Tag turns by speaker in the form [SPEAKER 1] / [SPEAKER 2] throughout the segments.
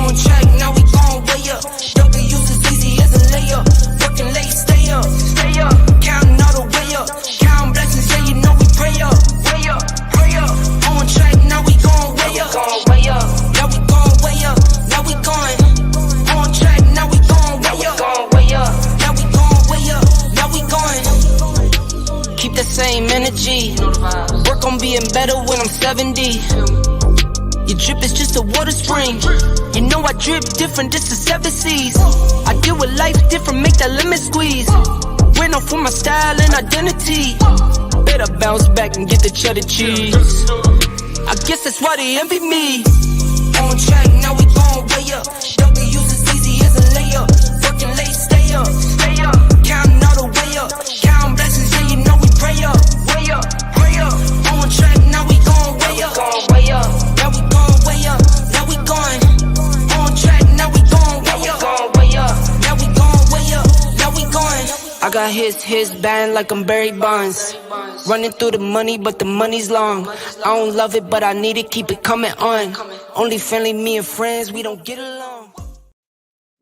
[SPEAKER 1] On track, now we gon' way up. W's as easy as a layup. Working late, stay up. Counting all the way up. Counting blessings, yeah, you know we pray up. Pray up. On track, now we gon' way up. Now we gon' way up. Now we going. On track, now we gon' way up. Now we gon' way up. Now we going. Keep the same energy. Work on being better when I'm 70. Your drip is just a water spring. You know I drip different, this is 7 seas. I deal with life different, make that lemon squeeze. Went off for my style and identity. Better bounce back and get the cheddar cheese. I guess that's why they envy me. On track, now we gon' way up. W's as easy as a layup. Working late, stay up. Counting all the way up. Counting blessings, yeah, you know we pray up. Pray up. On track, now we gon' way up. Now we gon' way up. Now we going. On track, now we gon' way up. Now we gon' way up. Now we going. I got his band like I'm Barry Bonds. Running through the money, but the money's long. I don't love it, but I need it, keep it coming on. Only friendly, me and friends, we don't get along.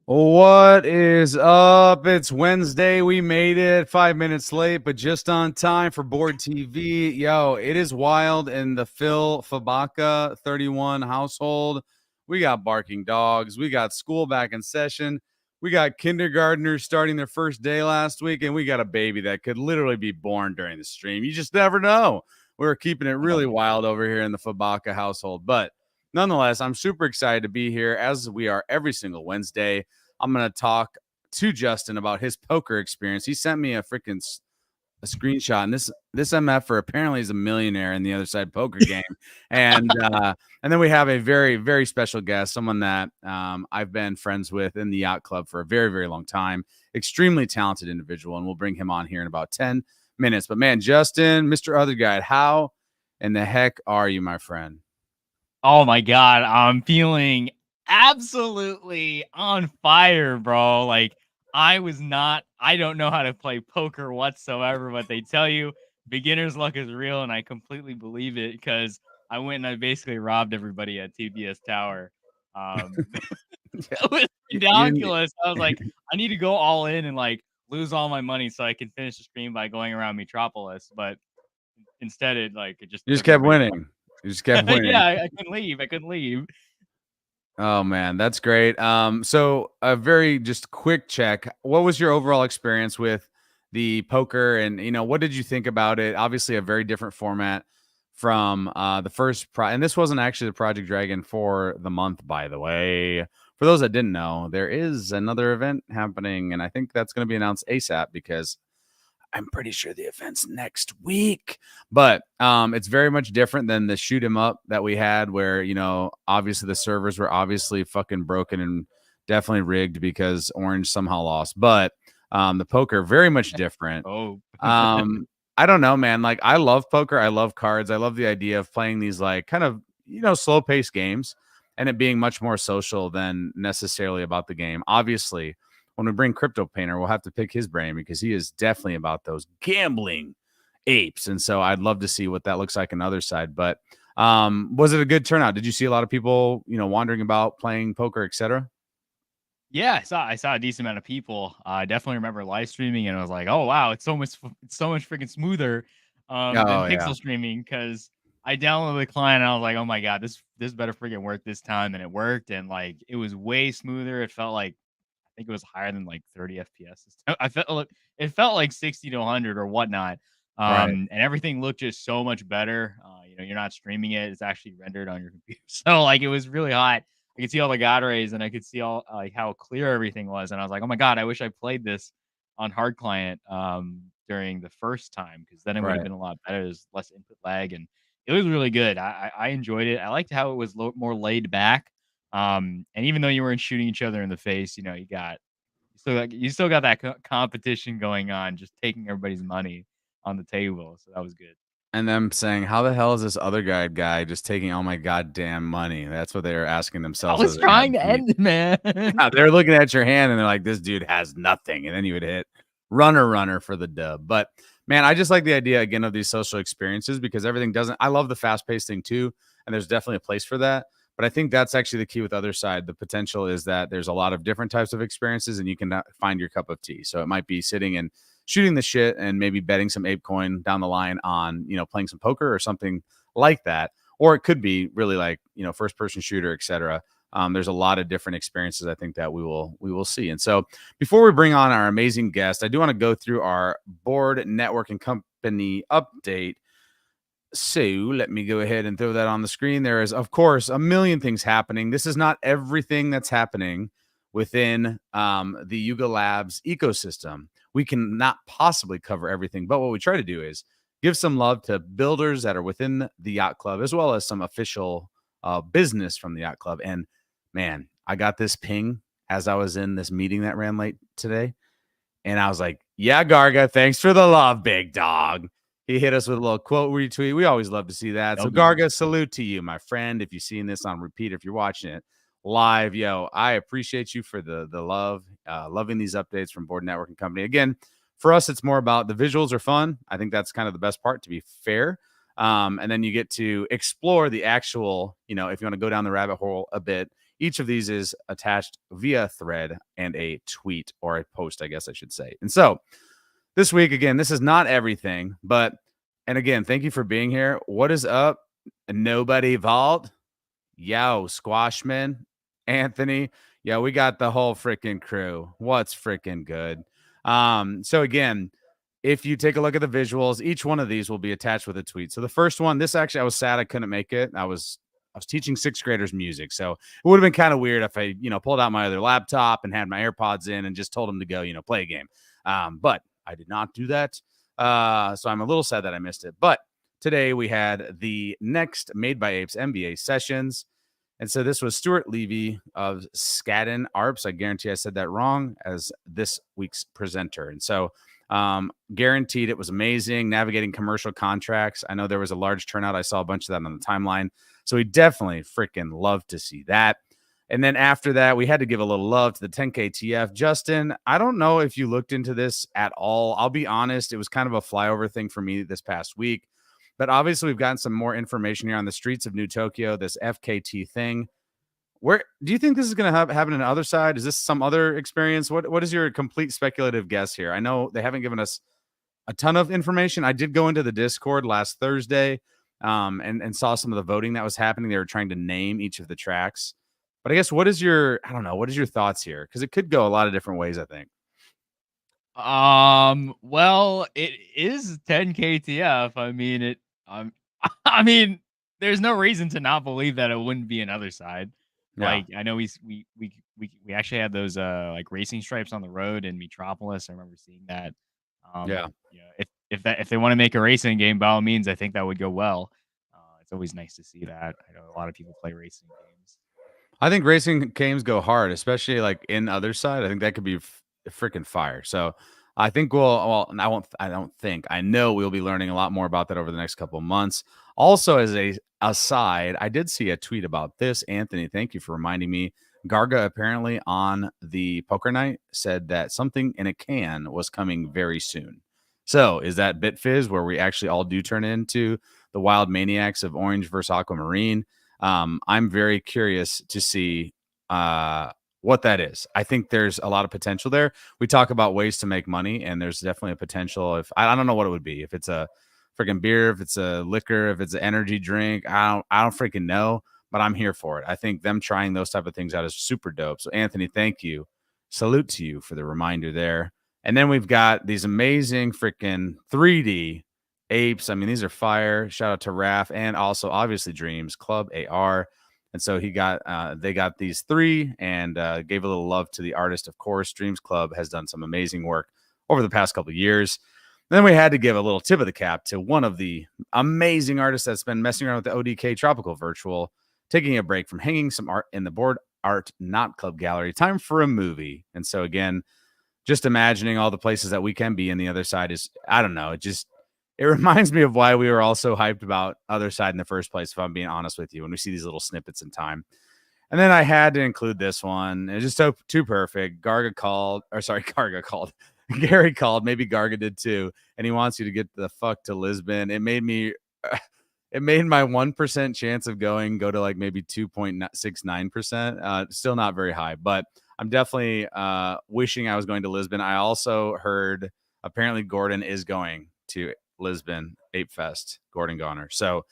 [SPEAKER 2] What is up? It's Wednesday. We made it 5 minutes late, but just on time for Board TV. Yo, it is wild in the Phil Fabaka 31 household. We got barking dogs. We got school back in session. We got kindergartners starting their first day last week, and we got a baby that could literally be born during the stream. You just never know. We're keeping it really wild over here in the Fabaka household. But nonetheless, I'm super excited to be here, as we are every single Wednesday. I'm going to talk to Justin about his poker experience. He sent me a freaking screenshot, and this MFer apparently is a millionaire in the Otherside Poker game. And then we have a very, very special guest, someone that I've been friends with in the yacht club for a very, very long time. Extremely talented individual, and we'll bring him on here in about 10 minutes. But man, Justin, Mr. Other Guy, how in the heck are you, my friend?
[SPEAKER 3] Oh my God, I'm feeling absolutely on fire, bro. Like, I don't know how to play poker whatsoever, but they tell you beginner's luck is real, and I completely believe it because I went and I basically robbed everybody at TBS Tower. It was ridiculous. I was like, I need to go all in and like lose all my money so I can finish the stream by going around Metropolis, but instead it just
[SPEAKER 2] kept winning. You just kept winning.
[SPEAKER 3] Yeah, I couldn't leave.
[SPEAKER 2] Oh man, that's great. So a very just quick check. What was your overall experience with the poker, and what did you think about it? Obviously a very different format from the first and this wasn't actually the Project Dragon for the month, by the way. For those that didn't know, there is another event happening, and I think that's going to be announced ASAP because I'm pretty sure the event's next week. But it's very much different than the shoot 'em up that we had, where obviously the servers were obviously fucking broken and definitely rigged because Orange somehow lost. But the poker very much different. I don't know, man. Like, I love poker. I love cards. I love the idea of playing these like kind of slow paced games and it being much more social than necessarily about the game. Obviously, when we bring Cryptopainter, we'll have to pick his brain because he is definitely about those gambling apes. And so I'd love to see what that looks like on the other side. But was it a good turnout? Did you see a lot of people, wandering about playing poker, etc.?
[SPEAKER 3] Yeah, I saw a decent amount of people. I definitely remember live streaming, and I was like, "Oh wow, it's so much freaking smoother than pixel streaming." Because I downloaded the client, and I was like, "Oh my God, this better freaking work this time," and it worked, and like it was way smoother. It felt like I think it was higher than like 30 FPS. It felt like 60 to 100 or whatnot.
[SPEAKER 2] Right.
[SPEAKER 3] And everything looked just so much better. You're not streaming it; it's actually rendered on your computer. So like it was really hot. I could see all the God rays, and I could see all like how clear everything was. And I was like, oh my God, I wish I played this on hard client during the first time, because then it would have been a lot better. There's less input lag, and it was really good. I enjoyed it. I liked how it was more laid back. And even though you weren't shooting each other in the face, you still got that competition going on, just taking everybody's money on the table. So that was good.
[SPEAKER 2] And them saying, how the hell is this other guy just taking all my goddamn money? That's what they were asking themselves.
[SPEAKER 3] I was trying to end it, man.
[SPEAKER 2] Yeah, they're looking at your hand and they're like, this dude has nothing. And then you would hit runner for the dub. But man, I just like the idea again of these social experiences because everything I love the fast paced thing too. And there's definitely a place for that. But I think that's actually the key with Otherside. The potential is that there's a lot of different types of experiences, and you can find your cup of tea. So it might be sitting and shooting the shit and maybe betting some ape coin down the line on, playing some poker or something like that. Or it could be really like, first person shooter, etc. There's a lot of different experiences I think that we will see. And so before we bring on our amazing guest, I do want to go through our board network and company update. So let me go ahead and throw that on the screen. There is, of course, a million things happening. This is not everything that's happening within the Yuga Labs ecosystem. We cannot possibly cover everything, but what we try to do is give some love to builders that are within the yacht club, as well as some official business from the yacht club. And man, I got this ping as I was in this meeting that ran late today. And I was like, yeah, Garga, thanks for the love, big dog. He hit us with a little quote retweet. We always love to see that. So Garga, salute to you, my friend. If you've seen this on repeat, if you're watching it live, yo, I appreciate you for the love, loving these updates from Board Network and Company. Again, for us, it's more about the visuals are fun. I think that's kind of the best part, to be fair. And then you get to explore the actual, if you want to go down the rabbit hole a bit, each of these is attached via thread and a tweet or a post, I guess I should say. And so this week, again, this is not everything, and again, thank you for being here. What is up? Nobody Vault. Yo, Squashman, Anthony. Yeah, we got the whole freaking crew. What's freaking good? So again, if you take a look at the visuals, each one of these will be attached with a tweet. So the first one, this actually, I was sad I couldn't make it. I was teaching sixth graders music. So it would have been kind of weird if I, pulled out my other laptop and had my AirPods in and just told them to go, play a game. But I did not do that. So I'm a little sad that I missed it. But today we had the next Made by Apes MBA sessions. And so this was Stuart Levy of Skadden Arps. I guarantee I said that wrong, as this week's presenter. And so guaranteed it was amazing navigating commercial contracts. I know there was a large turnout. I saw a bunch of that on the timeline. So we definitely freaking love to see that. And then after that, we had to give a little love to the 10K TF. Justin, I don't know if you looked into this at all. I'll be honest, it was kind of a flyover thing for me this past week. But obviously, we've gotten some more information here on the streets of New Tokyo, this FKT thing. Where do you think this is going to happen on the other side? Is this some other experience? What is your complete speculative guess here? I know they haven't given us a ton of information. I did go into the Discord last Thursday and saw some of the voting that was happening. They were trying to name each of the tracks. But I guess what is your thoughts here? Because it could go a lot of different ways, I think.
[SPEAKER 3] Well, it is 10 KTF. I mean, there's no reason to not believe that it wouldn't be another side. Yeah. Like, I know we actually had those like racing stripes on the road in Metropolis. I remember seeing that. If they want to make a racing game, by all means, I think that would go well. It's always nice to see that. I know a lot of people play racing games.
[SPEAKER 2] I think racing games go hard, especially like in Otherside. I think that could be freaking fire. So I think I know we'll be learning a lot more about that over the next couple of months. Also, as a aside, I did see a tweet about this. Anthony, thank you for reminding me. Garga apparently on the poker night said that something in a can was coming very soon. So is that BitFizz where we actually all do turn into the wild maniacs of Orange versus Aquamarine? I'm very curious to see what that is. I think there's a lot of potential there. We talk about ways to make money, and there's definitely a potential. If I don't know what it would be, if it's a freaking beer, if it's a liquor, if it's an energy drink, I don't freaking know, but I'm here for it. I think them trying those type of things out is super dope. So Anthony, thank you. Salute to you for the reminder there. And then we've got these amazing freaking 3D apes. I mean, these are fire. Shout out to Raph and also obviously Dreams Club AR. And so they got these three and gave a little love to the artist. Of course, Dreams Club has done some amazing work over the past couple of years. Then we had to give a little tip of the cap to one of the amazing artists that's been messing around with the ODK Tropical Virtual, taking a break from hanging some art in the Board Art Not Club Gallery. Time for a movie. And so again, just imagining all the places that we can be in the other side is, I don't know, it reminds me of why we were all so hyped about Otherside in the first place, if I'm being honest with you, when we see these little snippets in time. And then I had to include this one. It's just too perfect. Gary called. Maybe Garga did too. And he wants you to get the fuck to Lisbon. It made me it made my 1% chance of go to like maybe 2.69%. Still not very high, but I'm definitely wishing I was going to Lisbon. I also heard apparently Gordon is going to Lisbon Ape Fest, Gordon Goner. So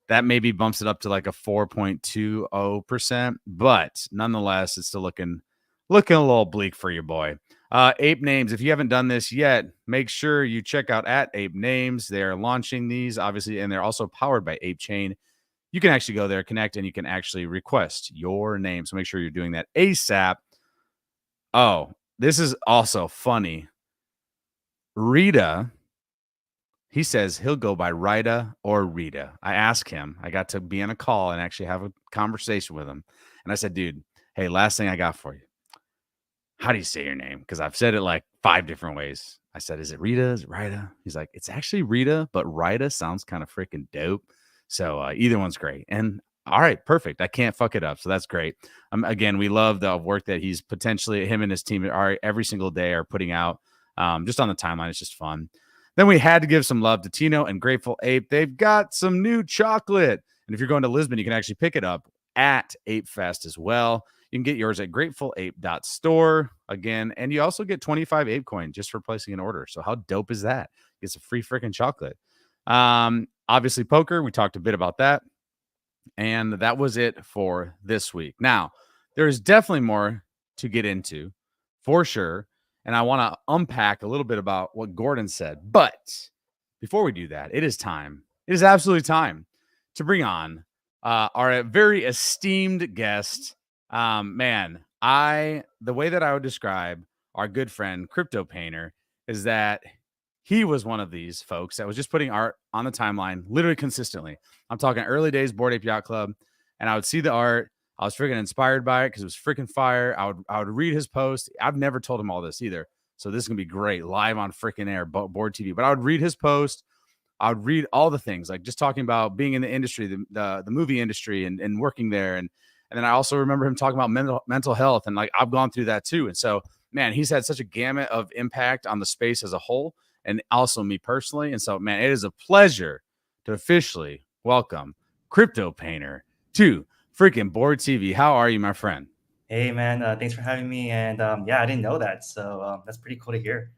[SPEAKER 2] that maybe bumps it up to like a 4.20%, but nonetheless, it's still looking a little bleak for your boy. Ape Names, if you haven't done this yet, make sure you check out at Ape Names. They are launching these, obviously, and they're also powered by Ape Chain. You can actually go there, connect, and you can actually request your name. So make sure you're doing that ASAP. Oh, this is also funny. Rita, he says he'll go by Rita or Rita. I asked him, I got to be on a call and actually have a conversation with him. And I said, dude, hey, last thing I got for you. How do you say your name? Because I've said it like 5 different ways. I said, is it Rita? Is it Rita? He's like, it's actually Rita, but Rita sounds kind of freaking dope. So either one's great. And all right, perfect. I can't fuck it up. So that's great. Again, we love the work that he's potentially, him and his team are every single day are putting out just on the timeline. It's just fun. Then we had to give some love to Tino and Grateful Ape. They've got some new chocolate. And if you're going to Lisbon, you can actually pick it up at Ape Fest as well. You can get yours at gratefullape.store again. And you also get 25 Ape coin just for placing an order. So how dope is that? It's a free freaking chocolate. Obviously, poker. We talked a bit about that. And that was it for this week. Now, there's definitely more to get into for sure. And I want to unpack a little bit about what Gordon said. But before we do that, it is time. It is absolutely time to bring on our very esteemed guest. The way that I would describe our good friend Cryptopainter is that he was one of these folks that was just putting art on the timeline literally consistently. I'm talking early days Bored Ape Yacht Club, and I would see the art. I was freaking inspired by it because it was freaking fire. I would read his post. I've never told him all this either, so this is gonna be great live on freaking air, Bored TV. But I would read his post. I would read all the things, like just talking about being in the industry, the movie industry, and working there, and then I also remember him talking about mental health, and like I've gone through that too. And so, man, he's had such a gamut of impact on the space as a whole, and also me personally. And so, man, it is a pleasure to officially welcome Cryptopainter to freaking Bored TV. How are you, my friend?
[SPEAKER 4] Hey, man. Thanks for having me. And yeah, I didn't know that. So that's pretty cool to hear.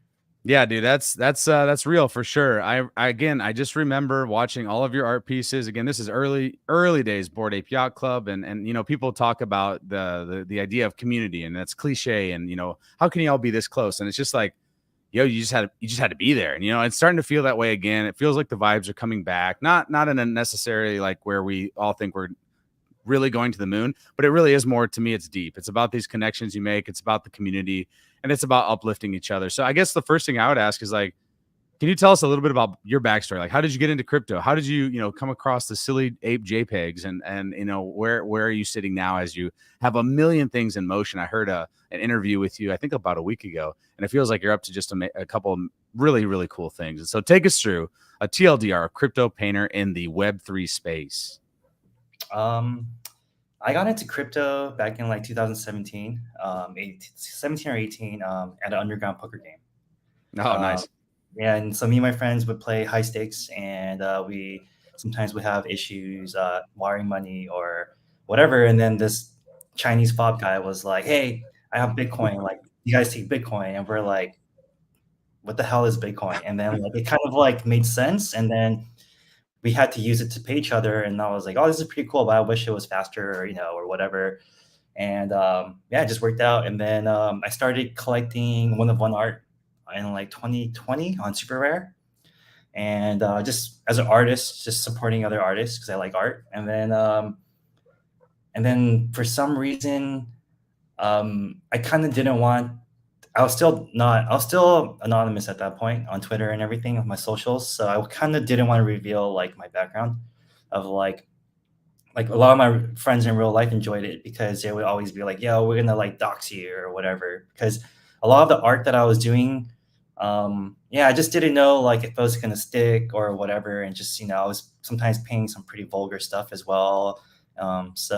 [SPEAKER 2] Yeah, dude, that's real for sure. I just remember watching all of your art pieces. Again, this is early days Bored Ape Yacht Club, and you know, people talk about the idea of community, and that's cliche, and you know, how can you all be this close? And it's just like, yo, you just had to be there. And you know, it's starting to feel that way again. It feels like the vibes are coming back, not in a necessarily like where we all think we're really going to the moon, but it really is more, to me, it's deep. It's about these connections you make, it's about the community, and it's about uplifting each other. So I guess the first thing I would ask is like, can you tell us a little bit about your backstory? Like, how did you get into crypto? How did you come across the silly ape JPEGs, and you know, where are you sitting now as you have a million things in motion? I heard an interview with you, I think about a week ago, and it feels like you're up to just a couple of really, really cool things. And so take us through a TLDR, a Cryptopainter in the Web3 space.
[SPEAKER 4] I got into crypto back in like 2017, 17 or 18, at an underground poker game.
[SPEAKER 2] Oh, nice.
[SPEAKER 4] And so me and my friends would play high stakes, and we sometimes would have issues wiring money or whatever. And then this Chinese fob guy was like, "Hey, I have Bitcoin. Like, you guys take Bitcoin?" And we're like, "What the hell is Bitcoin?" And then like, it kind of like made sense. And then we had to use it to pay each other. And I was like, "Oh, this is pretty cool, but I wish it was faster, or, or whatever." And yeah, it just worked out. And then I started collecting one-of-one art in like 2020 on Super Rare, and just as an artist, just supporting other artists because I like art. And then for some reason, I kind of didn't want. I was still anonymous at that point on Twitter and everything of my socials. So I kind of didn't want to reveal like my background of like a lot of my friends in real life enjoyed it because they would always be like, "Yo, we're gonna like dox you or whatever." Because a lot of the art that I was doing, I just didn't know like if it was gonna stick or whatever, and just I was sometimes painting some pretty vulgar stuff as well. So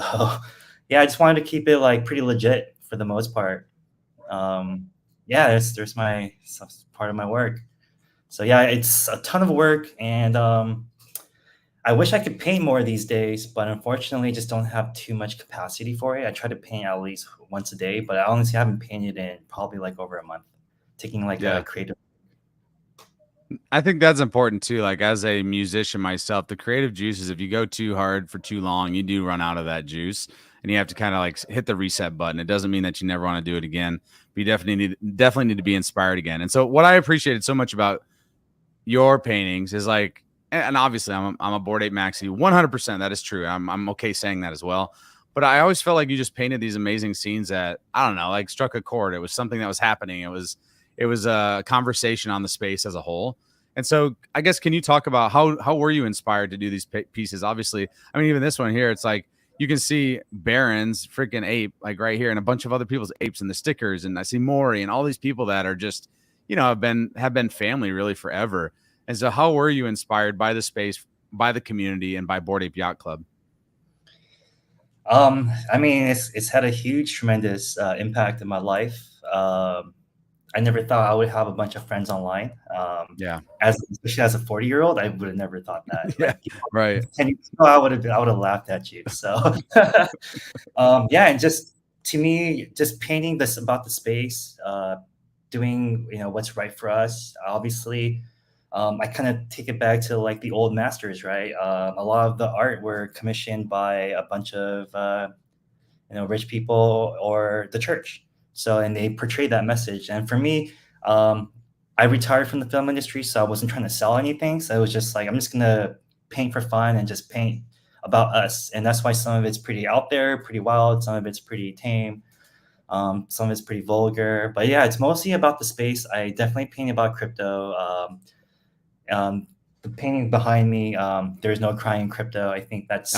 [SPEAKER 4] yeah, I just wanted to keep it like pretty legit for the most part. Yeah, there's my part of my work. So yeah, it's a ton of work, and I wish I could paint more these days, but unfortunately, just don't have too much capacity for it. I try to paint at least once a day, but I honestly haven't painted in probably like over a month, taking like a
[SPEAKER 2] Yeah.
[SPEAKER 4] creative.
[SPEAKER 2] I think that's important too. Like as a musician myself, the creative juices, if you go too hard for too long, you do run out of that juice and you have to kind of like hit the reset button. It doesn't mean that you never want to do it again, but you definitely need to be inspired again. And so what I appreciated so much about your paintings is like, and obviously I'm a Bored Ape Maxi, 100%. That is true. I'm okay saying that as well. But I always felt like you just painted these amazing scenes that, I don't know, like struck a chord. It was something that was happening. It was a conversation on the space as a whole. And so I guess, can you talk about how were you inspired to do these pieces? Obviously, I mean, even this one here, it's like you can see Baron's freaking ape like right here and a bunch of other people's apes and the stickers. And I see Maury and all these people that are just, you know, have been family really forever. And so how were you inspired by the space, by the community, and by Bored Ape Yacht Club?
[SPEAKER 4] I mean, it's had a huge, tremendous impact in my life. I never thought I would have a bunch of friends online.
[SPEAKER 2] Yeah.
[SPEAKER 4] Especially as a 40-year-old, I would have never thought that.
[SPEAKER 2] Yeah.
[SPEAKER 4] Like,
[SPEAKER 2] Right.
[SPEAKER 4] 10 years ago, I would have laughed at you. So, yeah, and just to me, just painting this about the space, doing what's right for us. Obviously, I kind of take it back to like the old masters, right? A lot of the art were commissioned by a bunch of rich people or the church. So, and they portray that message. And for me, I retired from the film industry, so I wasn't trying to sell anything. So it was just like, I'm just gonna paint for fun and just paint about us. And that's why some of it's pretty out there, pretty wild. Some of it's pretty tame. Some of it's pretty vulgar. But yeah, it's mostly about the space. I definitely paint about crypto. The painting behind me, There's No Crying Crypto. I think that's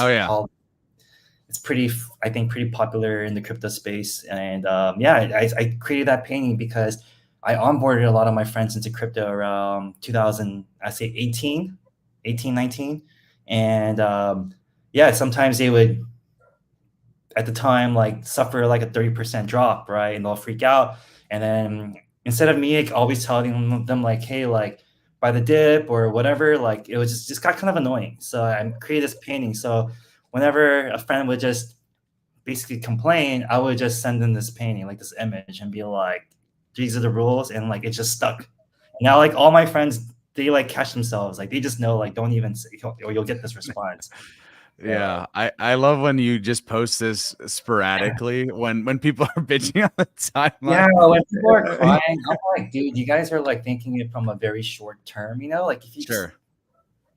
[SPEAKER 4] it's pretty, I think, pretty popular in the crypto space. And yeah, I created that painting because I onboarded a lot of my friends into crypto around 2000, I say 18, 19. And yeah, sometimes they would, at the time, like suffer like a 30% drop, right? And they'll freak out. And then instead of me like, always telling them like, hey, like buy the dip or whatever, like it was just got kind of annoying. So I created this painting. So whenever a friend would just basically complain, I would just send them this painting, like this image, and be like, these are the rules. And like, it just stuck. Now, like all my friends, they like catch themselves. Like they just know, like, don't even say, or you'll get this response.
[SPEAKER 2] Yeah, I love when you just post this sporadically when people are bitching on the timeline.
[SPEAKER 4] Yeah, when people are crying, I'm like, dude, you guys are like thinking it from a very short term, like if you just,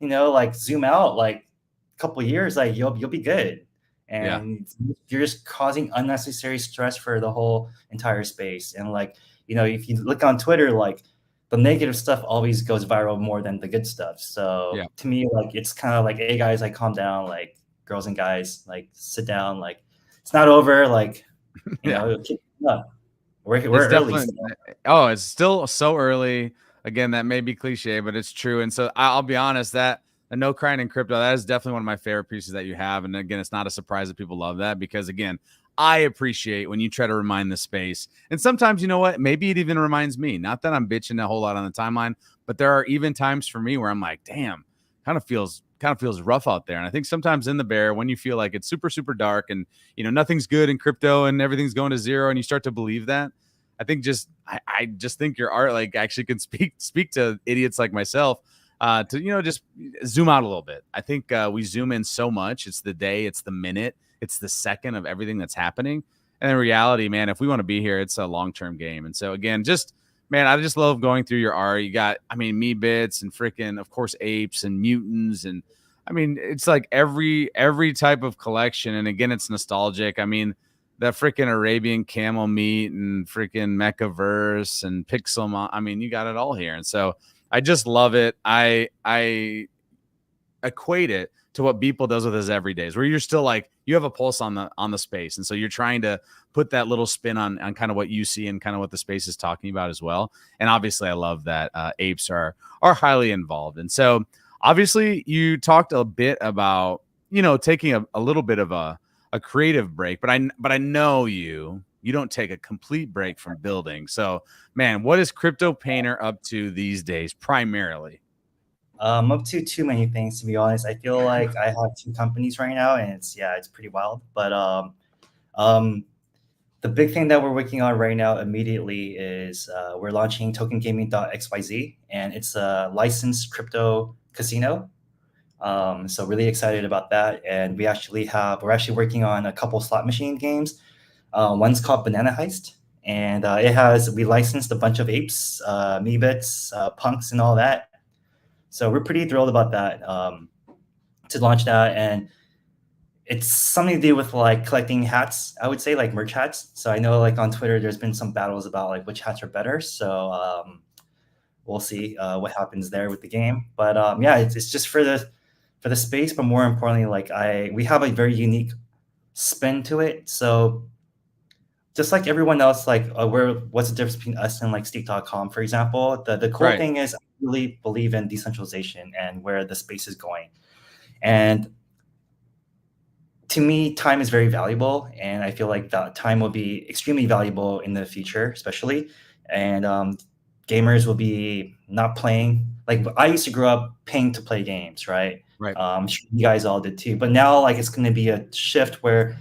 [SPEAKER 4] like zoom out like a couple of years, like you'll be good. And you're just causing unnecessary stress for the whole entire space. And like, if you look on Twitter, like the negative stuff always goes viral more than the good stuff. So to me, like, it's kind of like, hey guys, like calm down, like girls and guys, like sit down, like it's not over, like, keep up. We're early.
[SPEAKER 2] Oh, it's still so early. Again, that may be cliche, but it's true. And so I'll be honest, that a No Crying in Crypto, that is definitely one of my favorite pieces that you have. And again, it's not a surprise that people love that, because again, I appreciate when you try to remind the space. And sometimes, you know what, maybe it even reminds me, not that I'm bitching a whole lot on the timeline, but there are even times for me where I'm like, damn, kind of feels rough out there. And I think sometimes in the bear, when you feel like it's super, super dark and, nothing's good in crypto and everything's going to zero, and you start to believe that, I think I just think your art like actually can speak to idiots like myself, to, just zoom out a little bit. I think we zoom in so much. It's the day, it's the minute, it's the second of everything that's happening. And in reality, man, if we want to be here, it's a long-term game. And so again, man, I just love going through your art. You got, me bits and freaking, of course, apes and mutants. And it's like every type of collection. And again, it's nostalgic. That freaking Arabian camel meat and freaking Mechaverse and Pixel. You got it all here. And so I just love it. I equate it to what Beeple does with his everydays, where you're still like, you have a pulse on the space. And so you're trying to put that little spin on kind of what you see and kind of what the space is talking about as well. And obviously I love that apes are highly involved. And so obviously you talked a bit about, taking a little bit of a creative break, but I know you don't take a complete break from building. So man, what is Cryptopainter up to these days primarily?
[SPEAKER 4] I'm up to too many things, to be honest. I feel like I have 2 companies right now, and it's pretty wild. But um, the big thing that we're working on right now immediately is we're launching tokengaming.xyz, and it's a licensed crypto casino. So really excited about that. And we're actually working on a couple slot machine games. One's called Banana Heist, and we licensed a bunch of apes, Meebits, punks, and all that. So we're pretty thrilled about that, to launch that. And it's something to do with like collecting hats, I would say, like merch hats. So I know like on Twitter, there's been some battles about like which hats are better. So we'll see what happens there with the game. But yeah, it's just for the space, but more importantly, like we have a very unique spin to it. So just like everyone else, like what's the difference between us and like Steak.com, for example? The cool
[SPEAKER 2] Right.
[SPEAKER 4] thing is I really believe in decentralization and where the space is going. And to me, time is very valuable, and I feel like that time will be extremely valuable in the future, especially. And gamers will be not playing. Like I used to grow up paying to play games, right?
[SPEAKER 2] Right.
[SPEAKER 4] I'm sure you guys all did too. But now, like, it's going to be a shift where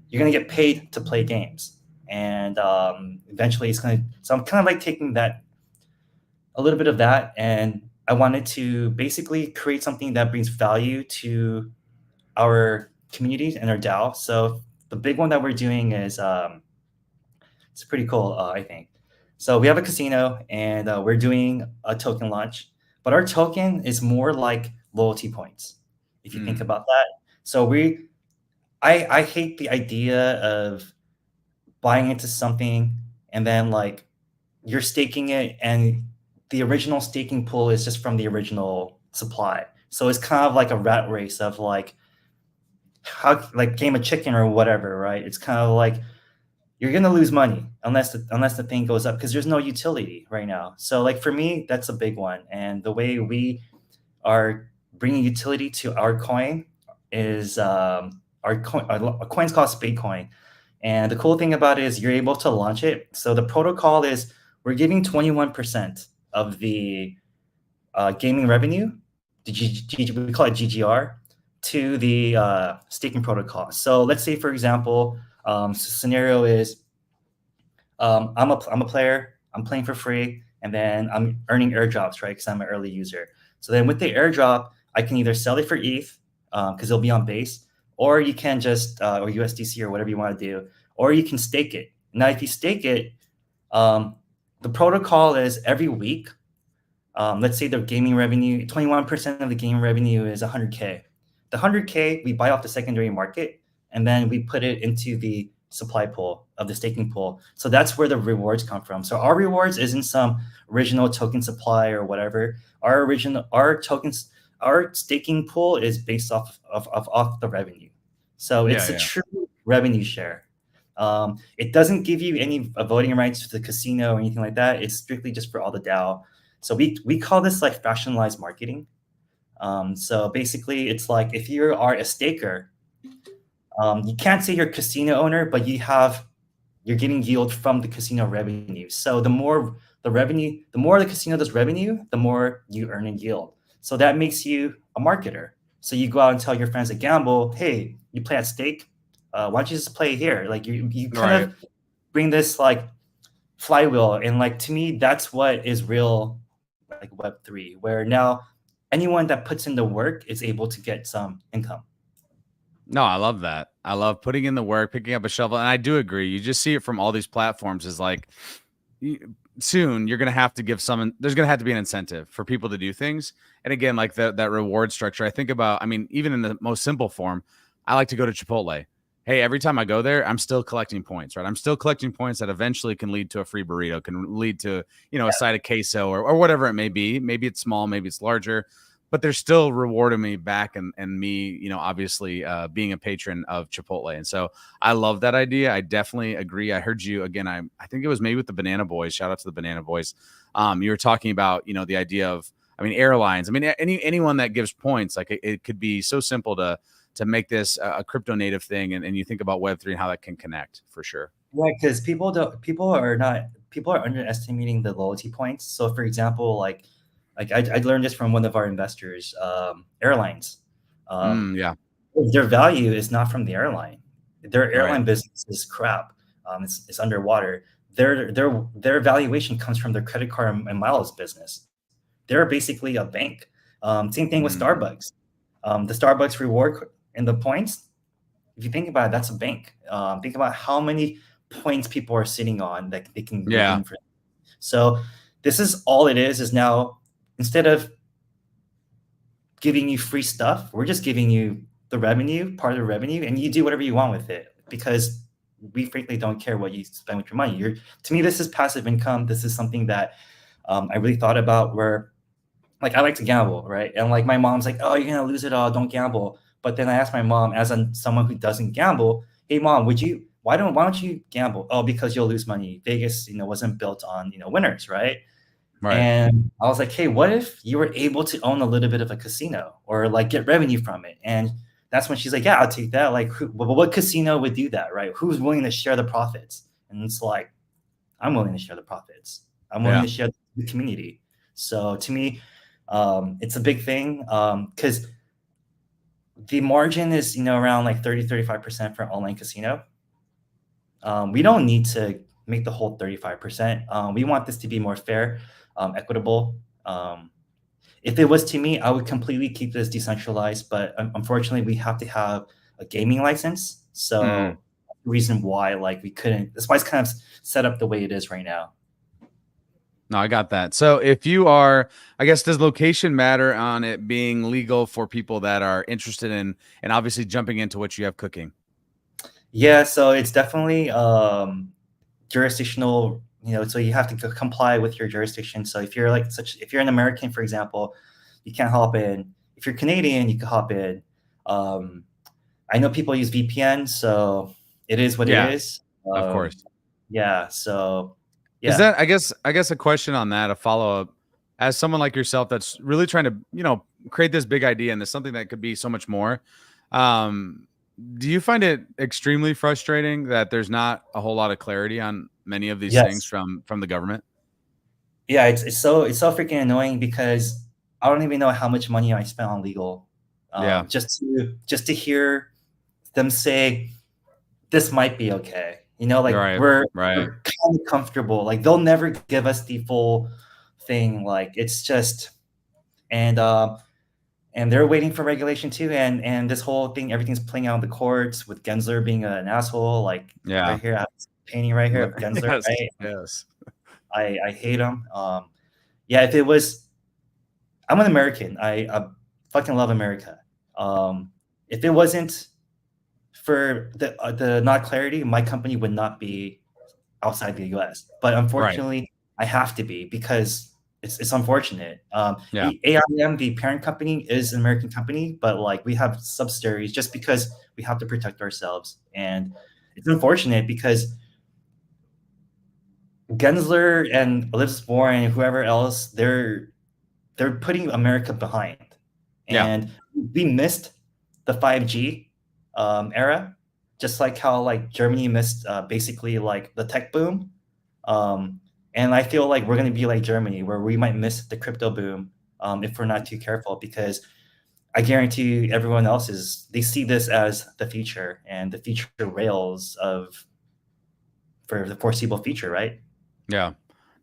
[SPEAKER 4] you're going to get paid to play games, and eventually, it's going to. So I'm kind of like taking a little bit of that, and I wanted to basically create something that brings value to our communities and our DAO. So the big one that we're doing is it's pretty cool, I think. So we have a casino, and we're doing a token launch, but our token is more like loyalty points, if you think about that. So I hate the idea of buying into something and then like you're staking it, and the original staking pool is just from the original supply. So it's kind of like a rat race of like how like game of chicken or whatever, right? It's kind of like you're gonna lose money unless the thing goes up because there's no utility right now. So like for me, that's a big one. And the way we are bringing utility to our coin is our coin's called Spadecoin. And the cool thing about it is you're able to launch it. So the protocol is we're giving 21% of the gaming revenue, we call it GGR, to the staking protocol. So let's say, for example, scenario is I'm a player, I'm playing for free, and then I'm earning airdrops, right? Because I'm an early user. So then with the airdrop, I can either sell it for ETH because it'll be on base, or you can just or USDC or whatever you want to do, or you can stake it. Now, if you stake it, the protocol is every week. Let's say the gaming revenue, 21% of the gaming revenue is 100K. The 100K we buy off the secondary market, and then we put it into the supply pool of the staking pool. So that's where the rewards come from. So our rewards isn't some original token supply or whatever. Our staking pool is based off the revenue. So it's a true revenue share. It doesn't give you any voting rights to the casino or anything like that. It's strictly just for all the DAO. So we call this like fractionalized marketing. So basically, it's like if you are a staker, you can't say you're a casino owner, but you're getting yield from the casino revenue. So the more the casino does revenue, the more you earn in yield. So that makes you a marketer. So you go out and tell your friends at Gamble, hey, you play at stake, why don't you just play here? Like you kind of bring this like flywheel, and like to me, that's what is real like Web3, where now anyone that puts in the work is able to get some income.
[SPEAKER 2] No, I love that. I love putting in the work, picking up a shovel. And I do agree. You just see it from all these platforms is like soon you're going to have to give there's going to have to be an incentive for people to do things. And again, like that reward structure, I think about, I mean, even in the most simple form, I like to go to Chipotle. Hey, every time I go there, I'm still collecting points, right? I'm still collecting points that eventually can lead to a free burrito, can lead to, a side of queso or whatever it may be. Maybe it's small, maybe it's larger, but they're still rewarding me back and me, obviously being a patron of Chipotle. And so I love that idea. I definitely agree. I heard you again. I think it was maybe with the Banana Boys. Shout out to the Banana Boys. You were talking about, the idea of, airlines. Anyone that gives points, like it could be so simple to make this a crypto native thing. And you think about Web3 and how that can connect for sure.
[SPEAKER 4] Yeah, because people are underestimating the loyalty points. So for example, like Like I learned this from one of our investors, airlines.
[SPEAKER 2] Yeah.
[SPEAKER 4] Their value is not from the airline. Their
[SPEAKER 2] Right.
[SPEAKER 4] airline business is crap. It's underwater. Their valuation comes from their credit card and miles business. They're basically a bank. Same thing with
[SPEAKER 2] Mm.
[SPEAKER 4] Starbucks. The Starbucks reward and the points. If you think about it, that's a bank. Think about how many points people are sitting on that they can
[SPEAKER 2] Yeah.
[SPEAKER 4] redeem for. So this is all it is now, instead of giving you free stuff, we're just giving you the revenue, part of the revenue, and you do whatever you want with it, because we frankly don't care what you spend with your money. To me, this is passive income. This is something that I really thought about, where like I like to gamble, right? And like my mom's like, "Oh, you're gonna lose it all. Don't gamble." But then I asked my mom, as someone who doesn't gamble, "Hey, mom, why don't you gamble?" "Oh, because you'll lose money. Vegas, wasn't built on winners, right?"
[SPEAKER 2] Right.
[SPEAKER 4] And I was like, "Hey, what if you were able to own a little bit of a casino, or like get revenue from it?" And that's when she's like, "Yeah, I'll take that. Like, what casino would do that, right? Who's willing to share the profits?" And it's like, I'm willing to share the profits. I'm willing
[SPEAKER 2] Yeah.
[SPEAKER 4] to share the community. So to me, it's a big thing, because the margin is around like 30-35% for online casino. We don't need to make the whole 35%. We want this to be more fair, equitable. If it was to me, I would completely keep this decentralized, but unfortunately, we have to have a gaming license. So the reason why we couldn't. That's why it's kind of set up the way it is right now.
[SPEAKER 2] No, I got that. So if you are, I guess, does location matter on it being legal for people that are interested in, and obviously jumping into what you have cooking?
[SPEAKER 4] Yeah, so it's definitely jurisdictional. So you have to comply with your jurisdiction. So if you're if you're an American, for example, you can't hop in. If you're Canadian, you can hop in. I know people use VPN, so it is what it
[SPEAKER 2] Yeah,
[SPEAKER 4] is.
[SPEAKER 2] of course.
[SPEAKER 4] Yeah. So
[SPEAKER 2] Is
[SPEAKER 4] yeah.
[SPEAKER 2] that, I guess a question on that, a follow-up, as someone like yourself that's really trying to, create this big idea and there's something that could be so much more. Do you find it extremely frustrating that there's not a whole lot of clarity on many of these things
[SPEAKER 4] Yes.
[SPEAKER 2] from the government?
[SPEAKER 4] Yeah. It's so freaking annoying, because I don't even know how much money I spent on legal,
[SPEAKER 2] Yeah.
[SPEAKER 4] just to hear them say this might be okay.
[SPEAKER 2] Right.
[SPEAKER 4] We're
[SPEAKER 2] Right.
[SPEAKER 4] kind of comfortable. Like they'll never give us the full thing. Like it's just, and they're waiting for regulation too. And this whole thing, everything's playing out in the courts, with Gensler being an asshole. Like
[SPEAKER 2] Yeah.
[SPEAKER 4] right here, I have this painting right here of Gensler.
[SPEAKER 2] Yes.
[SPEAKER 4] Right?
[SPEAKER 2] Yes.
[SPEAKER 4] I hate him. Yeah, if it was, I'm an American. I fucking love America. If it wasn't for the not clarity, my company would not be outside the US. But
[SPEAKER 2] Right.
[SPEAKER 4] unfortunately, I have to be, because it's unfortunate.
[SPEAKER 2] Yeah.
[SPEAKER 4] AIM, the parent company, is an American company, but we have subsidiaries just because we have to protect ourselves. And it's unfortunate because Gensler and Elizabeth Warren and whoever else, they're putting America behind.
[SPEAKER 2] Yeah.
[SPEAKER 4] And we missed the 5G era, just like how Germany missed basically the tech boom. And I feel like we're going to be like Germany, where we might miss the crypto boom if we're not too careful, because I guarantee you everyone else they see this as the future, and the future rails for the foreseeable future, right?
[SPEAKER 2] Yeah.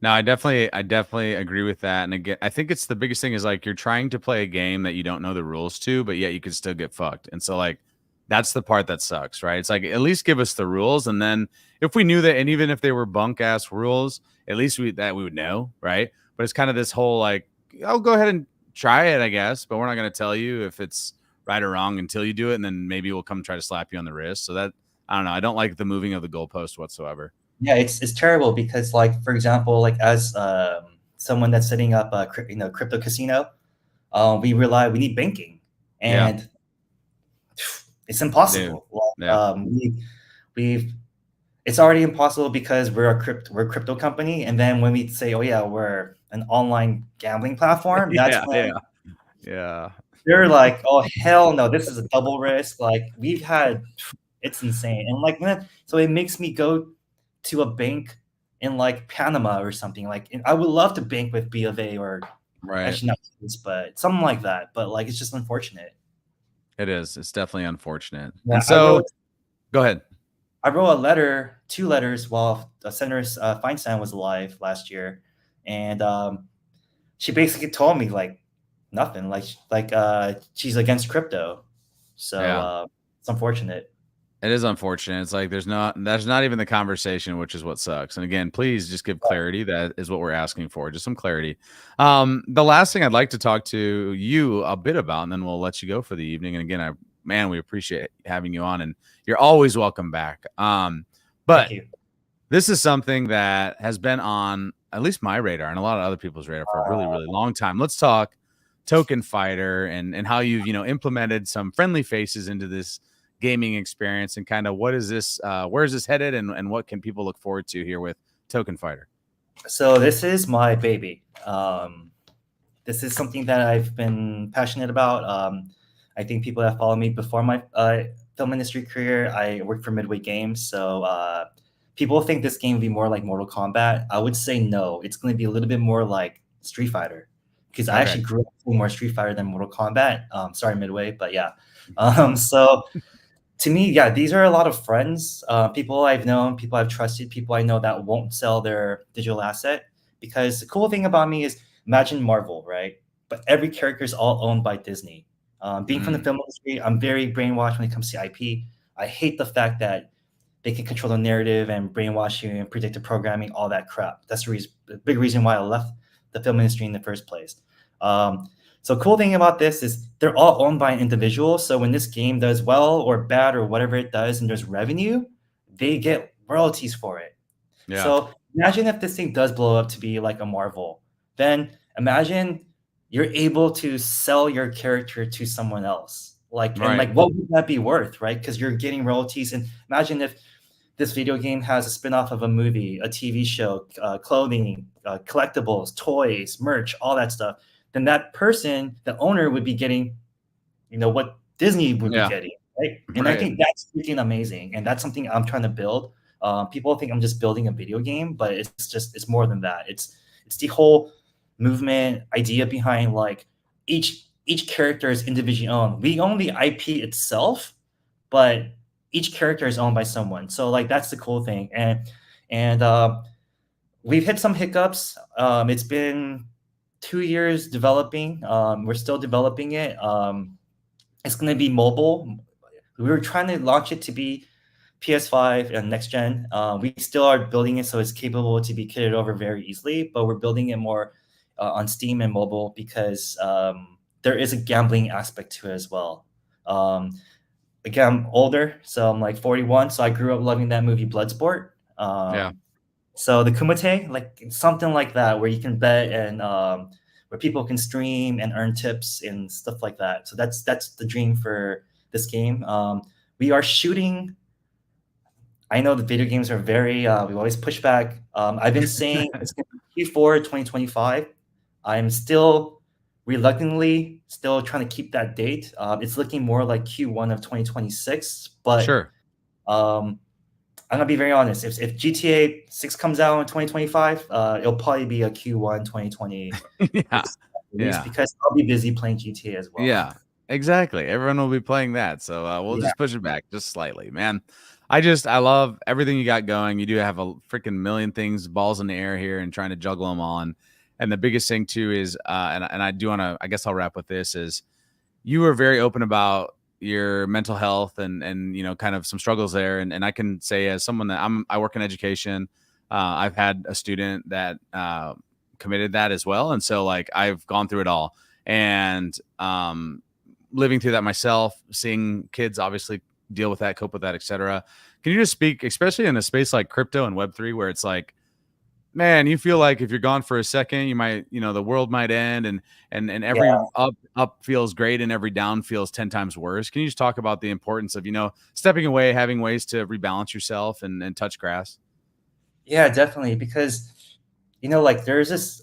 [SPEAKER 2] No, I definitely agree with that. And again, I think it's the biggest thing is you're trying to play a game that you don't know the rules to, but yet you can still get fucked. And so that's the part that sucks, right? It's at least give us the rules. And then if we knew that, and even if they were bunk ass rules, at least we would know, right? But it's kind of this whole oh, go ahead and try it, I guess, but we're not going to tell you if it's right or wrong until you do it. And then maybe we'll come try to slap you on the wrist. So that, I don't know. I don't like the moving of the goalpost whatsoever.
[SPEAKER 4] Yeah, it's terrible, because for example, as someone that's setting up a crypto casino, we need banking, and it's impossible.
[SPEAKER 2] Yeah.
[SPEAKER 4] It's already impossible because we're a crypto company, and then when we say, oh yeah, we're an online gambling platform, that's when
[SPEAKER 2] Yeah.
[SPEAKER 4] they're like, oh hell no, this is a double risk. It's insane. And so it makes me go to a bank in Panama or something. I would love to bank with B of A or
[SPEAKER 2] Right.
[SPEAKER 4] Actually, not kids, but something like that. But like, it's just unfortunate.
[SPEAKER 2] It is. It's definitely unfortunate.
[SPEAKER 4] Yeah,
[SPEAKER 2] And so, go ahead.
[SPEAKER 4] I wrote a letter, 2 letters, while Senator Feinstein was alive last year, and she basically told me like nothing, she's against crypto. So
[SPEAKER 2] Yeah.
[SPEAKER 4] it's unfortunate.
[SPEAKER 2] It is unfortunate. It's like there's not even the conversation, which is what sucks. And again, please just give clarity. That is what we're asking for. Just some clarity. The last thing I'd like to talk to you a bit about, and then we'll let you go for the evening. And again, we appreciate having you on, and you're always welcome back. But
[SPEAKER 4] Thank you.
[SPEAKER 2] this is something that has been on at least my radar and a lot of other people's radar for a really, really long time. Let's talk Token Fighter and how you've, implemented some friendly faces into this gaming experience, and kind of what is this, where is this headed, and what can people look forward to here with Token Fighter?
[SPEAKER 4] So this is my baby. This is something that I've been passionate about. I think people that follow me before my film industry career, I worked for Midway Games. So people think this game would be more like Mortal Kombat. I would say no. It's going to be a little bit more like Street Fighter, because I actually grew up playing more Street Fighter than Mortal Kombat. Sorry, Midway, but yeah. So to me, yeah, these are a lot of friends, people I've known, people I've trusted, people I know that won't sell their digital asset. Because the cool thing about me is, imagine Marvel, right? But every character is all owned by Disney. Being from the film industry, I'm very brainwashed when it comes to IP. I hate the fact that they can control the narrative and brainwash you and predictive programming, all that crap. That's the big reason why I left the film industry in the first place. So cool thing about this is they're all owned by an individual. So when this game does well or bad or whatever it does and there's revenue, they get royalties for it.
[SPEAKER 2] Yeah.
[SPEAKER 4] So imagine if this thing does blow up to be like a Marvel. Then imagine you're able to sell your character to someone else. And what would that be worth, right? Because you're getting royalties. And imagine if this video game has a spin-off of a movie, a TV show, clothing, collectibles, toys, merch, all that stuff. Then that person, the owner, would be getting, what Disney would be getting, right? And I think that's freaking amazing. And that's something I'm trying to build. People think I'm just building a video game, but it's more than that. It's the whole movement idea behind like each character is individually owned. We own the IP itself, but each character is owned by someone. So like that's the cool thing. And we've hit some hiccups. It's been 2 years developing. We're still developing it. It's going to be mobile. We were trying to launch it to be PS5 and next gen. We still are building it so it's capable to be kitted over very easily, but we're building it more on Steam and mobile because there is a gambling aspect to it as well. Again, I'm older, so I'm like 41, so I grew up loving that movie Bloodsport. So the Kumite, like something like that, where you can bet and where people can stream and earn tips and stuff like that. So that's the dream for this game. We are shooting. I know the video games are very. We always push back. I've been saying it's going to be Q4 2025. I'm still reluctantly still trying to keep that date. It's looking more like Q1 of 2026. But
[SPEAKER 2] sure.
[SPEAKER 4] I'm gonna be very honest. If GTA 6 comes out in 2025, it'll probably be a Q1 2020 release because I'll be busy playing GTA as well.
[SPEAKER 2] Yeah, exactly. Everyone will be playing that, so we'll just push it back just slightly, man. I love everything you got going. You do have a freaking million things, balls in the air here, and trying to juggle them on. And the biggest thing too is, and I do want to, I guess I'll wrap with this, is you were very open about your mental health and kind of some struggles there. And I can say, as someone that I work in education, I've had a student that committed that as well. And so like I've gone through it all, and living through that myself, seeing kids obviously deal with that, cope with that, etc. Can you just speak, especially in a space like crypto and Web3, where it's like, man, you feel like if you're gone for a second, you might, the world might end, and every up feels great and every down feels 10 times worse. Can you just talk about the importance of, stepping away, having ways to rebalance yourself and touch grass?
[SPEAKER 4] Yeah, definitely. Because, like there's this,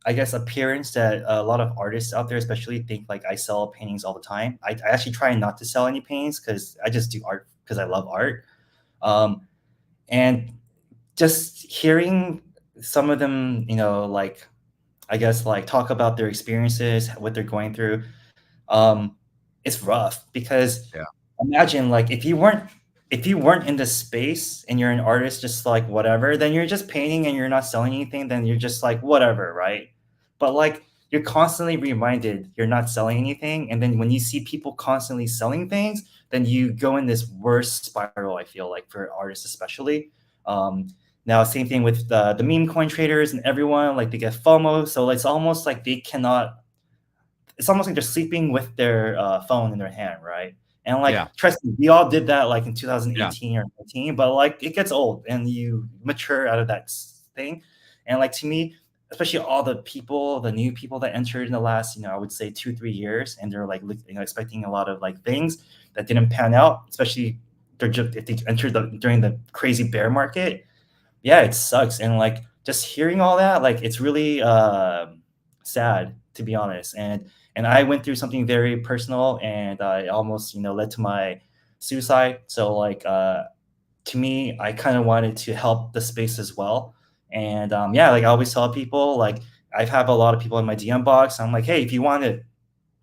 [SPEAKER 4] I guess, appearance that a lot of artists out there, especially, think like I sell paintings all the time. I actually try not to sell any paintings because I just do art because I love art. And just hearing some of them, like I guess like talk about their experiences, what they're going through. Um, it's rough because
[SPEAKER 2] Yeah.
[SPEAKER 4] imagine like if you weren't in this space and you're an artist just like whatever, then you're just painting and you're not selling anything, then you're just like whatever, right? But like you're constantly reminded you're not selling anything, and then when you see people constantly selling things, then you go in this worse spiral, I feel like, for artists especially. Um, Now same thing with the meme coin traders and everyone, like they get FOMO, so it's almost like they cannot it's almost like they're sleeping with their phone in their hand, right? And
[SPEAKER 2] Yeah.
[SPEAKER 4] like, trust me, we all did that like in
[SPEAKER 2] Yeah.
[SPEAKER 4] 2018 or 19, but like it gets old and you mature out of that thing. And like to me, especially all the new people that entered in the last, I would say 2-3 years, and they're like, expecting a lot of like things that didn't pan out, especially if they entered during the crazy bear market. Yeah, it sucks. And like just hearing all that, like it's really sad, to be honest. And I went through something very personal, and it almost led to my suicide. So like to me, I kind of wanted to help the space as well. And yeah, like I always tell people, like I have a lot of people in my DM box. I'm like, hey, if you want to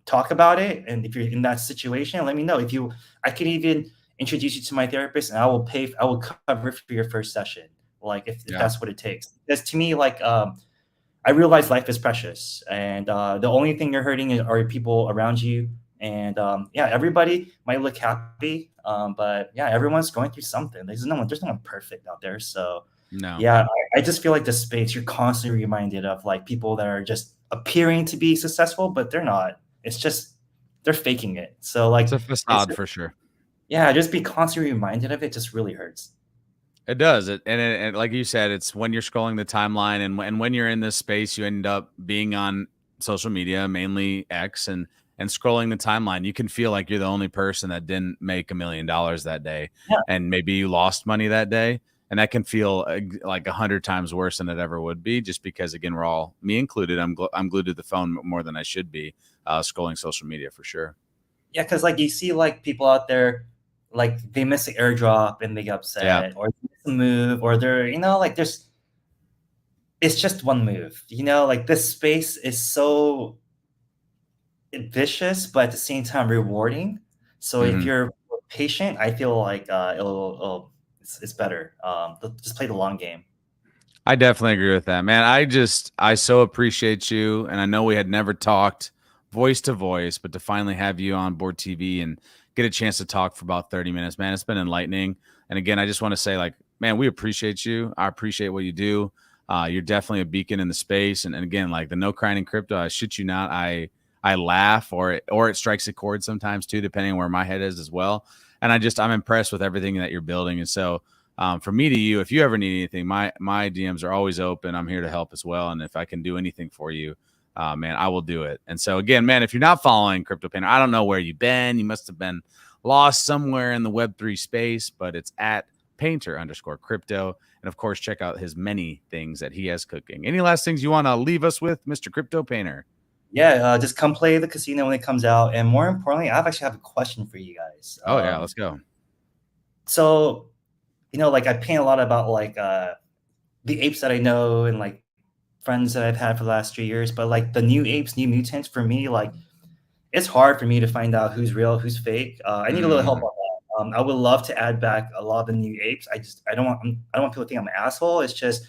[SPEAKER 4] talk about it, and if you're in that situation, let me know. I can even introduce you to my therapist, and I will cover for your first session, like if
[SPEAKER 2] Yeah.
[SPEAKER 4] that's what it takes. Because to me, like I realize life is precious, and the only thing you're hurting are people around you. And yeah, everybody might look happy, but yeah, everyone's going through something. There's no one perfect out there. So
[SPEAKER 2] No.
[SPEAKER 4] yeah, I just feel like the space, you're constantly reminded of like people that are just appearing to be successful, but they're not. It's just they're faking it. So
[SPEAKER 2] It's
[SPEAKER 4] like
[SPEAKER 2] a
[SPEAKER 4] it's
[SPEAKER 2] facade for sure.
[SPEAKER 4] yeah, just be constantly reminded of it just really hurts.
[SPEAKER 2] It does. And like you said, it's when you're scrolling the timeline, and when you're in this space, you end up being on social media, mainly X, and scrolling the timeline. You can feel like you're the only person that didn't make $1 million that day,
[SPEAKER 4] Yeah.
[SPEAKER 2] and maybe you lost money that day, and that can feel like 100 times worse than it ever would be. Just because, again, we're all, me included, I'm glued to the phone more than I should be, scrolling social media for sure.
[SPEAKER 4] Yeah, because like you see like people out there, like they miss the airdrop and they get
[SPEAKER 2] Yeah.
[SPEAKER 4] upset, or they miss a move, or they're like there's it's just one move. Like this space is so vicious, but at the same time rewarding. So if
[SPEAKER 2] Mhm.
[SPEAKER 4] you're patient, I feel like it's better. Just play the long game.
[SPEAKER 2] I definitely agree with that, man. I so appreciate you. And I know we had never talked voice to voice, but to finally have you on board TV and get a chance to talk for about 30 minutes, man, it's been enlightening. And again, I just want to say, like, man, we appreciate you. I appreciate what you do. You're definitely a beacon in the space. And again, like the no crying in crypto, I shit you not. I laugh, or it strikes a chord sometimes too, depending on where my head is as well. And I'm impressed with everything that you're building. And so, from me to you, if you ever need anything, my DMs are always open. I'm here to help as well. And if I can do anything for you, man, I will do it. And so again, man, if you're not following Cryptopainter, I don't know where you've been. You must have been lost somewhere in the Web3 space, but it's at painter_crypto. And of course, check out his many things that he has cooking. Any last things you want to leave us with, Mr. Cryptopainter?
[SPEAKER 4] Yeah, just come play the casino when it comes out. And more importantly, I actually have a question for you guys.
[SPEAKER 2] Oh yeah, let's go.
[SPEAKER 4] So, like I paint a lot about like the apes that I know and like friends that I've had for the last 3 years, but like the new apes, new mutants, for me, like it's hard for me to find out who's real, who's fake. I need a little help on that. I would love to add back a lot of the new apes. I don't want people to think I'm an asshole. It's just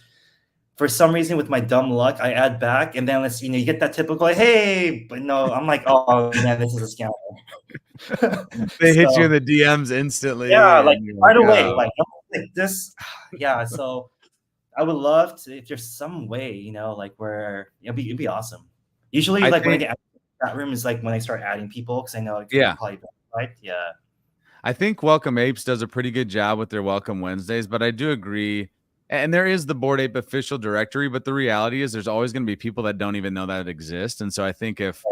[SPEAKER 4] for some reason with my dumb luck, I add back, and then you get that typical like, hey, but no, I'm like, oh man, this is a scam.
[SPEAKER 2] They hit you in
[SPEAKER 4] So
[SPEAKER 2] the DMs instantly.
[SPEAKER 4] yeah, like
[SPEAKER 2] And you're
[SPEAKER 4] right
[SPEAKER 2] like,
[SPEAKER 4] away,
[SPEAKER 2] oh.
[SPEAKER 4] like this, yeah. So I would love to, if there's some way, like where it'd be awesome. Usually,
[SPEAKER 2] I
[SPEAKER 4] like when I
[SPEAKER 2] think,
[SPEAKER 4] get that room is like when I start adding people, because I know it
[SPEAKER 2] yeah.
[SPEAKER 4] probably right. Yeah.
[SPEAKER 2] I think Welcome Apes does a pretty good job with their Welcome Wednesdays, but I do agree. And there is the Bored Ape official directory, but the reality is there's always going to be people that don't even know that it exists. And so I think if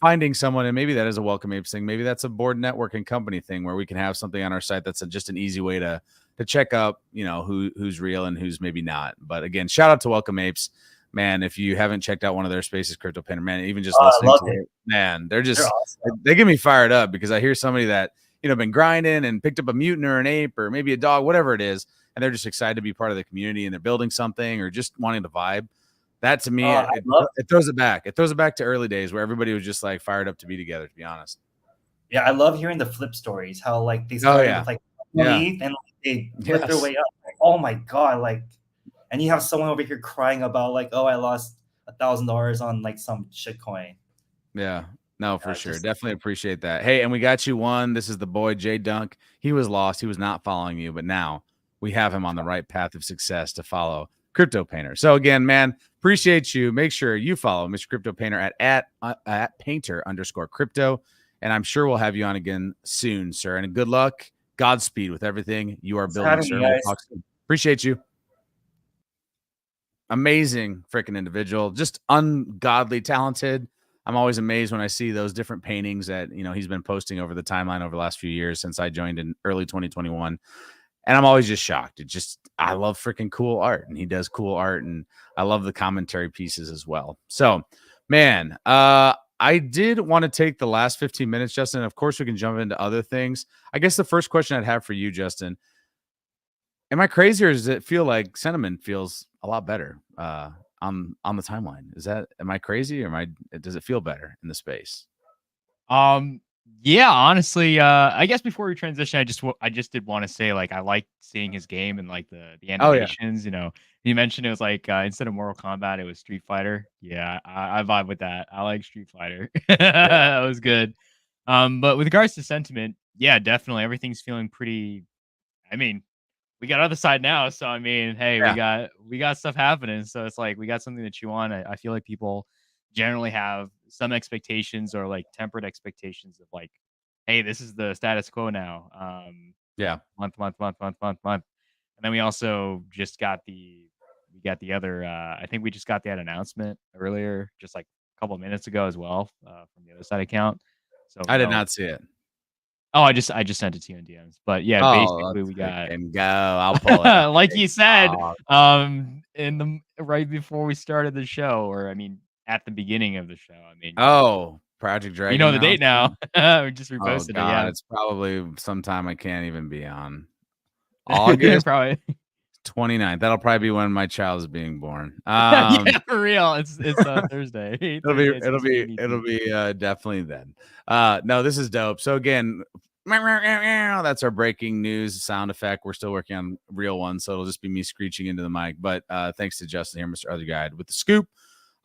[SPEAKER 2] finding someone, and maybe that is a Welcome Apes thing, maybe that's a board networking company thing where we can have something on our site that's just an easy way to check up, who's real and who's maybe not. But again, shout out to Welcome Apes. Man, if you haven't checked out one of their spaces, Cryptopainter, man, even just listening to it, man, they're
[SPEAKER 4] awesome.
[SPEAKER 2] they get me fired up because I hear somebody that, been grinding and picked up a mutant or an ape or maybe a dog, whatever it is, and they're just excited to be part of the community and they're building something or just wanting to vibe. That to me,
[SPEAKER 4] Oh,
[SPEAKER 2] it throws it back. It throws it back to early days where everybody was just like fired up to be together, to be honest.
[SPEAKER 4] yeah, I love hearing the flip stories. How like they
[SPEAKER 2] Oh,
[SPEAKER 4] started
[SPEAKER 2] yeah.
[SPEAKER 4] with like
[SPEAKER 2] Yeah.
[SPEAKER 4] leave and like, they flip their
[SPEAKER 2] Yes.
[SPEAKER 4] way up. Like, oh my god! Like, and you have someone over here crying about like, oh, I lost $1,000 on like some shit coin.
[SPEAKER 2] Yeah. No, for
[SPEAKER 4] Yeah,
[SPEAKER 2] sure.
[SPEAKER 4] just
[SPEAKER 2] Definitely appreciate that. Hey, and we got you one. This is the boy, Jay Dunk. He was lost. He was not following you, but now we have him on the right path of success to follow Cryptopainter. So again, man, appreciate you. Make sure you follow Mr. Cryptopainter at painter_crypto. And I'm sure we'll have you on again soon, sir. And good luck. Godspeed with everything you are building,
[SPEAKER 4] having
[SPEAKER 2] sir.
[SPEAKER 4] me,
[SPEAKER 2] We'll
[SPEAKER 4] guys.
[SPEAKER 2] talk soon. Appreciate you. Amazing freaking individual. Just ungodly talented. I'm always amazed when I see those different paintings that, he's been posting over the timeline over the last few years since I joined in early 2021. And I'm always just shocked. I love freaking cool art, and he does cool art, and I love the commentary pieces as well. So, man, I did want to take the last 15 minutes, Justin. Of course, we can jump into other things. I guess the first question I'd have for you, Justin, am I crazy, or does it feel like sentiment feels a lot better on the timeline? Am I crazy, or does it feel better in the space?
[SPEAKER 3] Yeah, honestly, I guess before we transition, I just did want to say, like, I like seeing his game and like the
[SPEAKER 2] Oh, yeah.
[SPEAKER 3] animations. You mentioned it was like instead of Mortal Kombat, it was Street Fighter. Yeah, I vibe with that. I like Street Fighter. That was good. But with regards to sentiment, yeah, definitely everything's feeling pretty. I mean, we got Otherside now, so I mean, hey,
[SPEAKER 2] Yeah.
[SPEAKER 3] we got stuff happening. So it's like we got something to chew on. I feel like people generally have some expectations or like tempered expectations of like, hey, this is the status quo now.
[SPEAKER 2] Yeah.
[SPEAKER 3] Month. And then we also just got the other I think we just got that announcement earlier, just like a couple of minutes ago as well, from the Otherside account. So
[SPEAKER 2] I did not see it.
[SPEAKER 3] Oh, I just sent it to you in DMs. But yeah,
[SPEAKER 2] Oh,
[SPEAKER 3] basically we got
[SPEAKER 2] go. I'll pull it.
[SPEAKER 3] like you said,
[SPEAKER 2] Oh.
[SPEAKER 3] in the right before we started the show, or I mean at the beginning of the show. I mean,
[SPEAKER 2] Oh, Project Dragon.
[SPEAKER 3] you know the date now. We just
[SPEAKER 2] Oh
[SPEAKER 3] reposted it.
[SPEAKER 2] God,
[SPEAKER 3] Yeah,
[SPEAKER 2] it's probably sometime I can't even be on. August
[SPEAKER 3] probably.
[SPEAKER 2] 29th. That'll probably be when my child is being born.
[SPEAKER 3] Yeah, for real. It's Thursday.
[SPEAKER 2] It'll be definitely then. No, this is dope. So again, that's our breaking news sound effect. We're still working on real ones, so it'll just be me screeching into the mic. But thanks to Justin here, Mr. Other Guide, with the scoop.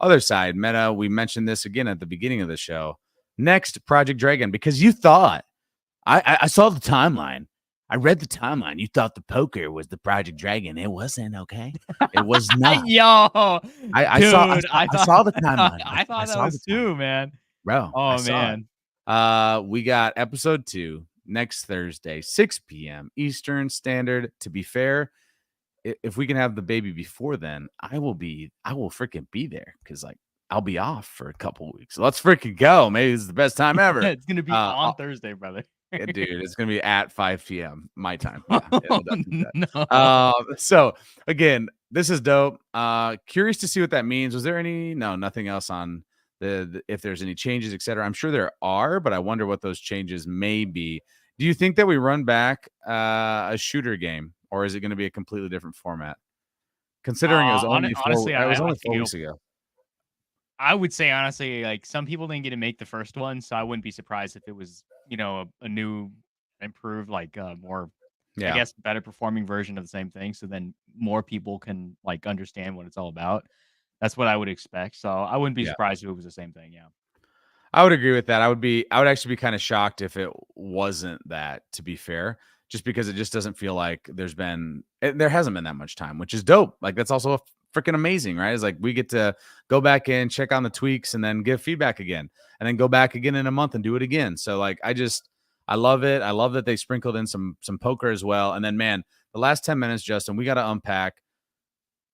[SPEAKER 2] Otherside meta. We mentioned this again at the beginning of the show. Next, Project Dragon, because you thought I saw the timeline. I read the timeline. You thought the poker was the Project Dragon. It wasn't, okay? It was not.
[SPEAKER 3] Yo,
[SPEAKER 2] I
[SPEAKER 3] dude,
[SPEAKER 2] saw the timeline.
[SPEAKER 3] I thought that was too, man.
[SPEAKER 2] Bro.
[SPEAKER 3] Oh man.
[SPEAKER 2] We got episode 2 next Thursday, 6 p.m. Eastern Standard. To be fair, if we can have the baby before then, I will freaking be there, because like I'll be off for a couple weeks. Let's freaking go. Maybe it's the best time ever.
[SPEAKER 3] It's gonna be on Thursday, brother.
[SPEAKER 2] Dude, it's gonna be at 5 p.m. my time. Yeah,
[SPEAKER 3] No.
[SPEAKER 2] So again, this is dope. Curious to see what that means. Was there nothing else on the if there's any changes, etc.? I'm sure there are, but I wonder what those changes may be. Do you think that we run back a shooter game, or is it going to be a completely different format? Considering it was only
[SPEAKER 3] honestly,
[SPEAKER 2] it was only 4 weeks ago.
[SPEAKER 3] I would say honestly, like some people didn't get to make the first one, so I wouldn't be surprised if it was, a new, improved, like more, I guess, better performing version of the same thing. So then more people can like understand what it's all about. That's what I would expect. So I wouldn't be surprised if it was the same thing. Yeah,
[SPEAKER 2] I would agree with that. I would actually be kind of shocked if it wasn't that, to be fair, just because it just doesn't feel like there hasn't been that much time, which is dope. Like that's also freaking amazing, right? It's like we get to go back in, check on the tweaks, and then give feedback again, and then go back again in a month and do it again. So like I love it. I love that they sprinkled in some poker as well. And then man, the last 10 minutes, Justin, we got to unpack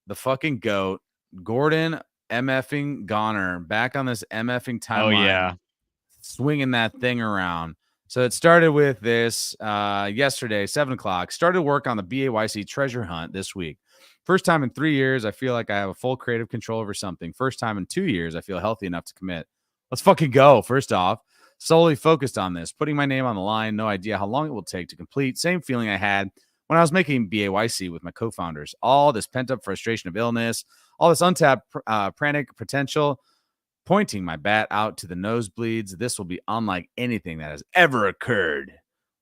[SPEAKER 2] the fucking GOAT, Gordon MFing Goner, back on this MFing timeline.
[SPEAKER 3] Oh yeah,
[SPEAKER 2] swinging that thing around. So it started with this yesterday, 7 o'clock. Started work on the BAYC treasure hunt this week. First time in 3 years, I feel like I have a full creative control over something. First time in 2 years, I feel healthy enough to commit. Let's fucking go. First off, solely focused on this, putting my name on the line. No idea how long it will take to complete. Same feeling I had when I was making BAYC with my co-founders. All this pent-up frustration of illness, all this untapped pranic potential, pointing my bat out to the nosebleeds. This will be unlike anything that has ever occurred.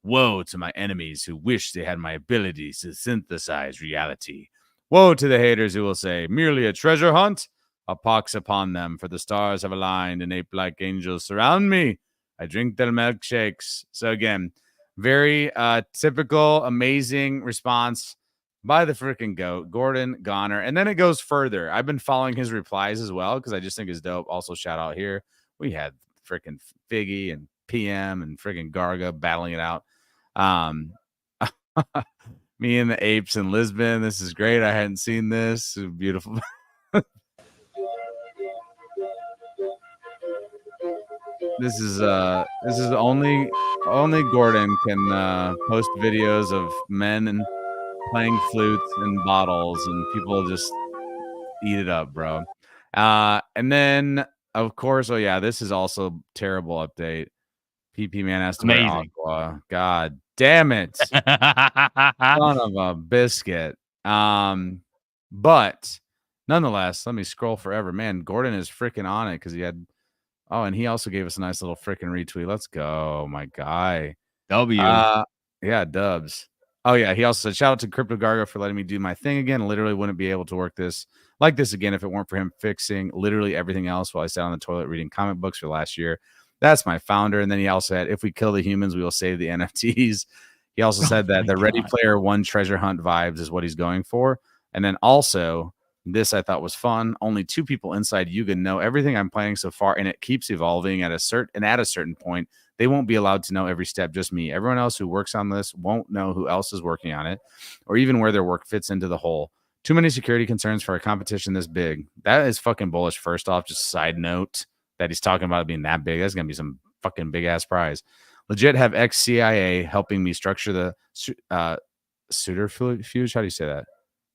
[SPEAKER 2] Woe to my enemies who wish they had my abilities to synthesize reality. Woe to the haters who will say, merely a treasure hunt? A pox upon them, for the stars have aligned and ape-like angels surround me. I drink their milkshakes. So again, very typical, amazing response by the freaking GOAT, Gordon Goner. And then it goes further. I've been following his replies as well because I just think it's dope. Also, shout out here. We had freaking Figgy and PM and freaking Garga battling it out. Me and the apes in Lisbon. This is great. I hadn't seen this. Beautiful. This is only Gordon can post videos of men and playing flutes and bottles, and people just eat it up, bro. And then of course, oh yeah, this is also terrible update. PP man has to wear aqua. God damn it. Son of a biscuit. But nonetheless, let me scroll forever. Man, Gordon is freaking on it because he had and he also gave us a nice little freaking retweet. Let's go, my guy.
[SPEAKER 3] W.
[SPEAKER 2] Yeah, dubs. Oh yeah, he also said, shout out to Crypto Gargo for letting me do my thing again. Literally wouldn't be able to work this like this again if it weren't for him fixing literally everything else while I sat on the toilet reading comic books for last year. That's my founder. And then he also said, if we kill the humans, we will save the NFTs. He also said that the Ready Player One treasure hunt vibes is what he's going for. And then also, this I thought was fun. Only 2 people inside Yuga know everything I'm planning so far, and it keeps evolving at a certain point. They won't be allowed to know every step, just me. Everyone else who works on this won't know who else is working on it or even where their work fits into the whole. Too many security concerns for a competition this big. That is fucking bullish. First off, just side note that he's talking about it being that big. That's going to be some fucking big ass prize. Legit have ex-CIA helping me structure the Suterfuge. How do you say that?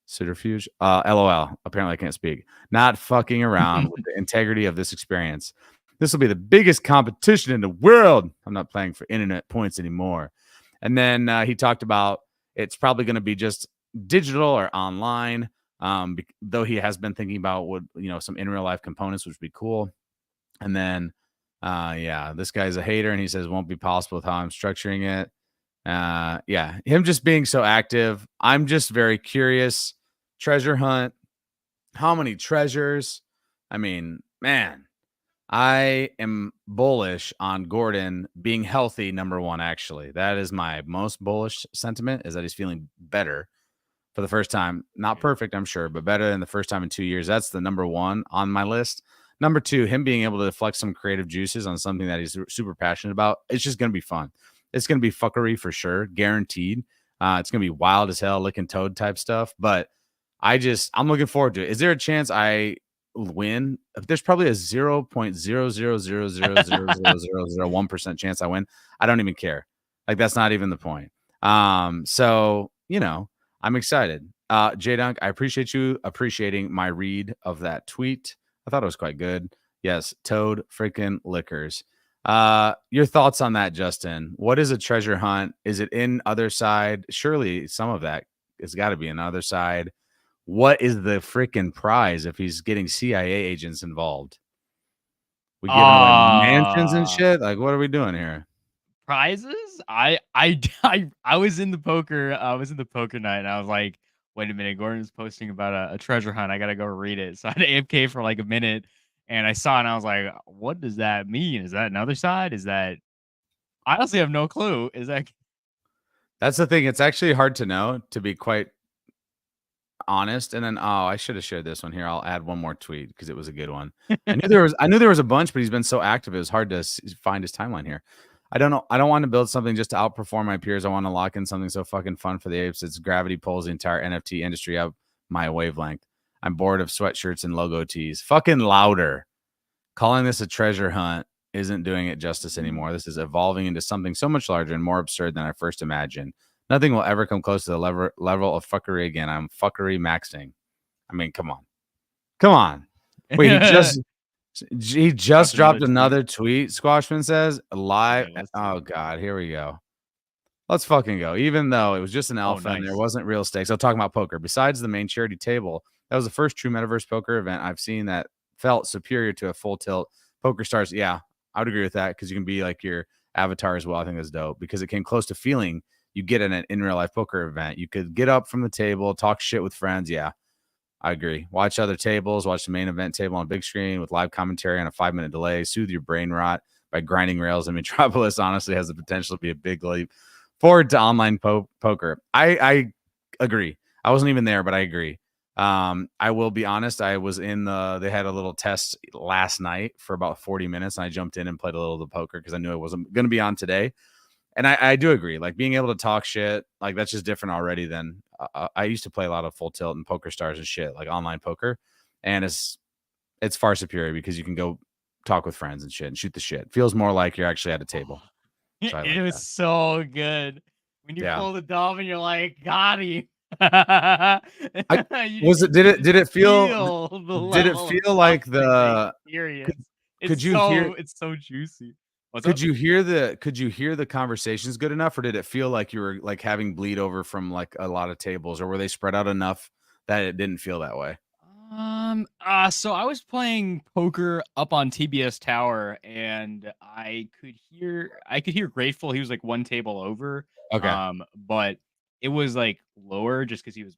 [SPEAKER 2] Suterfuge? LOL. Apparently I can't speak. Not fucking around with the integrity of this experience. This will be the biggest competition in the world. I'm not playing for internet points anymore. And then he talked about it's probably going to be just digital or online, though he has been thinking about some in real life components, which would be cool. And then, yeah, this guy's a hater, and he says won't be possible with how I'm structuring it. Yeah, him just being so active. I'm just very curious. Treasure hunt. How many treasures? I mean, man, I am bullish on Gordon being healthy. Number one, actually, that is my most bullish sentiment, is that he's feeling better for the first time. Not perfect, I'm sure, but better than the first time in 2 years. That's the number one on my list. Number two, him being able to flex some creative juices on something that he's super passionate about. It's just going to be fun. It's going to be fuckery for sure, guaranteed. It's going to be wild as hell, licking toad type stuff. But I'm looking forward to it. Is there a chance I win? There's probably a 0.000000001% chance I win. I don't even care. Like, that's not even the point. So, I'm excited. J-Dunk, I appreciate you appreciating my read of that tweet. I thought it was quite good. Yes, Toad freaking liquors. Your thoughts on that, Justin? What is a treasure hunt? Is it in Otherside? Surely some of that has got to be in Otherside. What is the freaking prize if he's getting CIA agents involved? We giving away mansions and shit? Like, what are we doing here?
[SPEAKER 3] Prizes? I was in the poker. I was in the poker night, and I was like, wait a minute, Gordon's posting about a treasure hunt. I gotta go read it. So I had AFK for like a minute, and I saw it, and I was like, what does that mean? Is that another side? Is that? I honestly have no clue. Is that?
[SPEAKER 2] That's the thing. It's actually hard to know, to be quite honest. And then I should have shared this one here. I'll add one more tweet because it was a good one. I knew there was a bunch, but he's been so active. It was hard to find his timeline here. I don't know. I don't want to build something just to outperform my peers. I want to lock in something so fucking fun for the apes. It's gravity pulls the entire NFT industry up my wavelength. I'm bored of sweatshirts and logo tees. Fucking louder. Calling this a treasure hunt isn't doing it justice anymore. This is evolving into something so much larger and more absurd than I first imagined. Nothing will ever come close to the level of fuckery again. I'm fuckery maxing. I mean, come on. Wait, he just dropped another tweet. Squashman says live. Oh God, here we go. Let's fucking go. Even though it was just an alpha and there
[SPEAKER 3] nice.
[SPEAKER 2] wasn't real stakes. I'm talking about poker. Besides the main charity table, that was the first true metaverse poker event I've seen that felt superior to a full tilt. Poker Stars, yeah, I would agree with that because you can be like your avatar as well. I think that's dope because it came close to feeling you get in real life poker event. You could get up from the table, talk shit with friends. Yeah, I agree. Watch other tables, watch the main event table on a big screen with live commentary on a 5-minute delay, soothe your brain rot by grinding rails. And Metropolis honestly has the potential to be a big leap forward to online poker. I agree. I wasn't even there, but I agree. I will be honest. I was they had a little test last night for about 40 minutes. And I jumped in and played a little of the poker because I knew it wasn't going to be on today. And I do agree, like being able to talk shit, like that's just different already than I used to play a lot of full tilt and poker stars and shit, like online poker. And it's far superior because you can go talk with friends and shit and shoot the shit. Feels more like you're actually at a table. So
[SPEAKER 3] It was so good. When you
[SPEAKER 2] Yeah.
[SPEAKER 3] pull the dove and you're like, got him.
[SPEAKER 2] Did it feel like the
[SPEAKER 3] experience? It's so juicy.
[SPEAKER 2] Could you hear the conversations good enough, or did it feel like you were like having bleed over from like a lot of tables, or were they spread out enough that it didn't feel that way?
[SPEAKER 3] So I was playing poker up on TBS Tower, and I could hear Grateful. He was like one table over.
[SPEAKER 2] Okay.
[SPEAKER 3] But it was like lower just because he was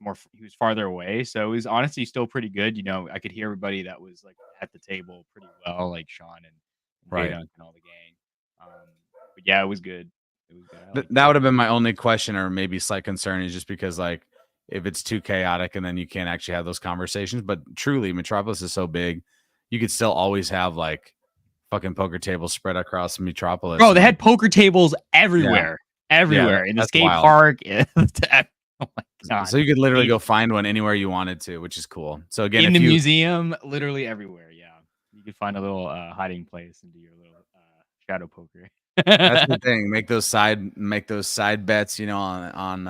[SPEAKER 3] farther away. So it was honestly still pretty good. You know, I could hear everybody that was like at the table pretty well, like Sean and
[SPEAKER 2] Right.
[SPEAKER 3] J-Dunk and all the gang. But yeah, it was good. It was good.
[SPEAKER 2] That would have been my only question, or maybe slight concern, is just because like if it's too chaotic and then you can't actually have those conversations. But truly, Metropolis is so big, you could still always have like fucking poker tables spread across Metropolis.
[SPEAKER 3] Bro, they had poker tables everywhere.
[SPEAKER 2] Yeah.
[SPEAKER 3] Everywhere in the
[SPEAKER 2] that's
[SPEAKER 3] skate
[SPEAKER 2] wild.
[SPEAKER 3] park. Oh my god!
[SPEAKER 2] So you could literally go find one anywhere you wanted to, which is cool. So again,
[SPEAKER 3] in the museum, literally everywhere. Yeah, you could find a little hiding place and do your little shadow poker.
[SPEAKER 2] That's the thing. Make those side bets, you know, on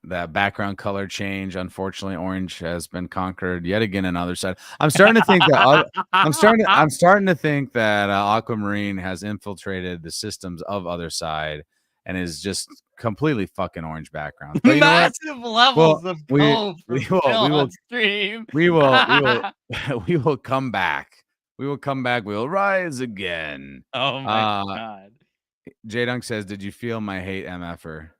[SPEAKER 2] that background color change. Unfortunately, orange has been conquered yet again. Another side. I'm starting to think that I'm starting to think that Aquamarine has infiltrated the systems of Otherside and is just completely fucking orange background. But
[SPEAKER 3] massive levels of gold we
[SPEAKER 2] will come back. We will come back. We will rise again.
[SPEAKER 3] Oh my god.
[SPEAKER 2] J-Dunk says, "Did you feel my hate MFer?"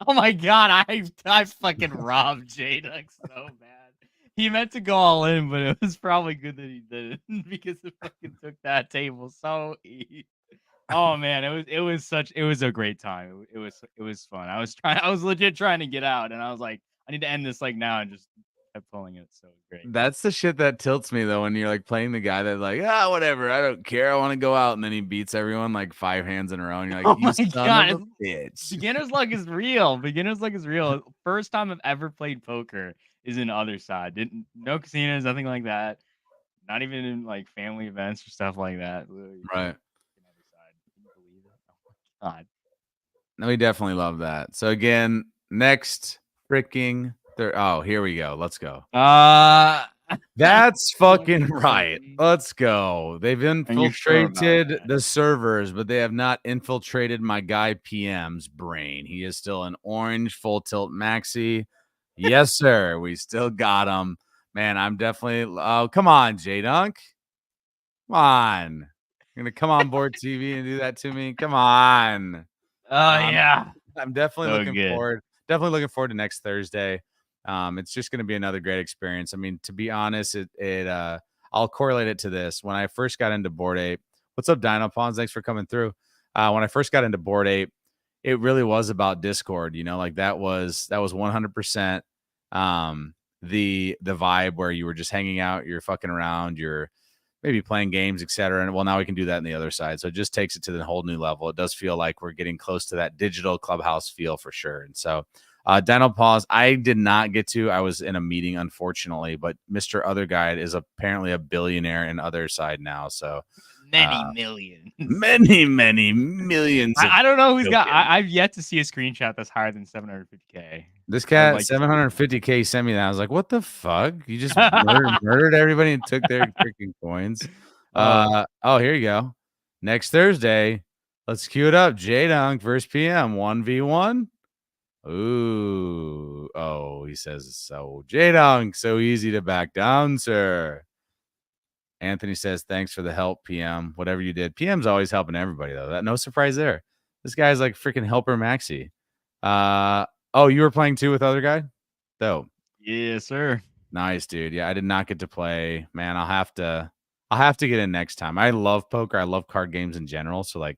[SPEAKER 3] Oh my god, I fucking robbed J-Dunk so bad. He meant to go all in, but it was probably good that he didn't because it fucking took that table so easy. Oh man, it was a great time. It was fun. I was legit trying to get out, and I was like, I need to end this like now, and just kept pulling it. So great.
[SPEAKER 2] That's the shit that tilts me though, when you're like playing the guy that's like, whatever, I don't care, I want to go out, and then he beats everyone like 5 hands in a row, and you're like,
[SPEAKER 3] oh my god,
[SPEAKER 2] of a bitch.
[SPEAKER 3] Beginner's luck is real. Beginner's luck is real. First time I've ever played poker is in Otherside. No casinos, nothing like that. Not even in like family events or stuff like that.
[SPEAKER 2] Right.
[SPEAKER 3] God.
[SPEAKER 2] No, we definitely love that. So again, next freaking here we go. Let's go. That's fucking right. Let's go. They've infiltrated the servers, but they have not infiltrated my guy PM's brain. He is still an orange full tilt maxi. Yes, sir. We still got him. Man, I'm definitely come on, J-Dunk. Come on. You're gonna come on board TV and do that to me. Come on.
[SPEAKER 3] Yeah.
[SPEAKER 2] I'm definitely looking forward. Definitely looking forward to next Thursday. It's just going to be another great experience. I mean, to be honest, I'll correlate it to this. When I first got into Bored Ape, what's up, Dino Pawns? Thanks for coming through. When I first got into Bored Ape, it really was about Discord. You know, like that was 100% the vibe where you were just hanging out, you're fucking around, you're maybe playing games, etc. And well, now we can do that on the other side. So it just takes it to the whole new level. It does feel like we're getting close to that digital clubhouse feel for sure. And so Dino Pause, I did not get to. I was in a meeting, unfortunately, but Mr. Other Guide is apparently a billionaire in Otherside now. So
[SPEAKER 3] many millions.
[SPEAKER 2] Many millions.
[SPEAKER 3] I don't know who's got. I've yet to see a screenshot that's higher than 750K.
[SPEAKER 2] This cat, like 750K, sent me that. I was like, what the fuck? You just murdered everybody and took their freaking coins. Here you go. Next Thursday, let's cue it up. J-Dunk versus PM 1v1. Ooh. Oh, he says, so J-Dunk, so easy to back down, sir. Anthony says, thanks for the help, PM. Whatever you did. PM's always helping everybody, though. That no surprise there. This guy's like freaking helper Maxi. Oh, you were playing too with other guy? Dope.
[SPEAKER 3] Yes, sir.
[SPEAKER 2] Nice, dude. Yeah, I did not get to play. Man, I'll have to get in next time. I love poker. I love card games in general. So like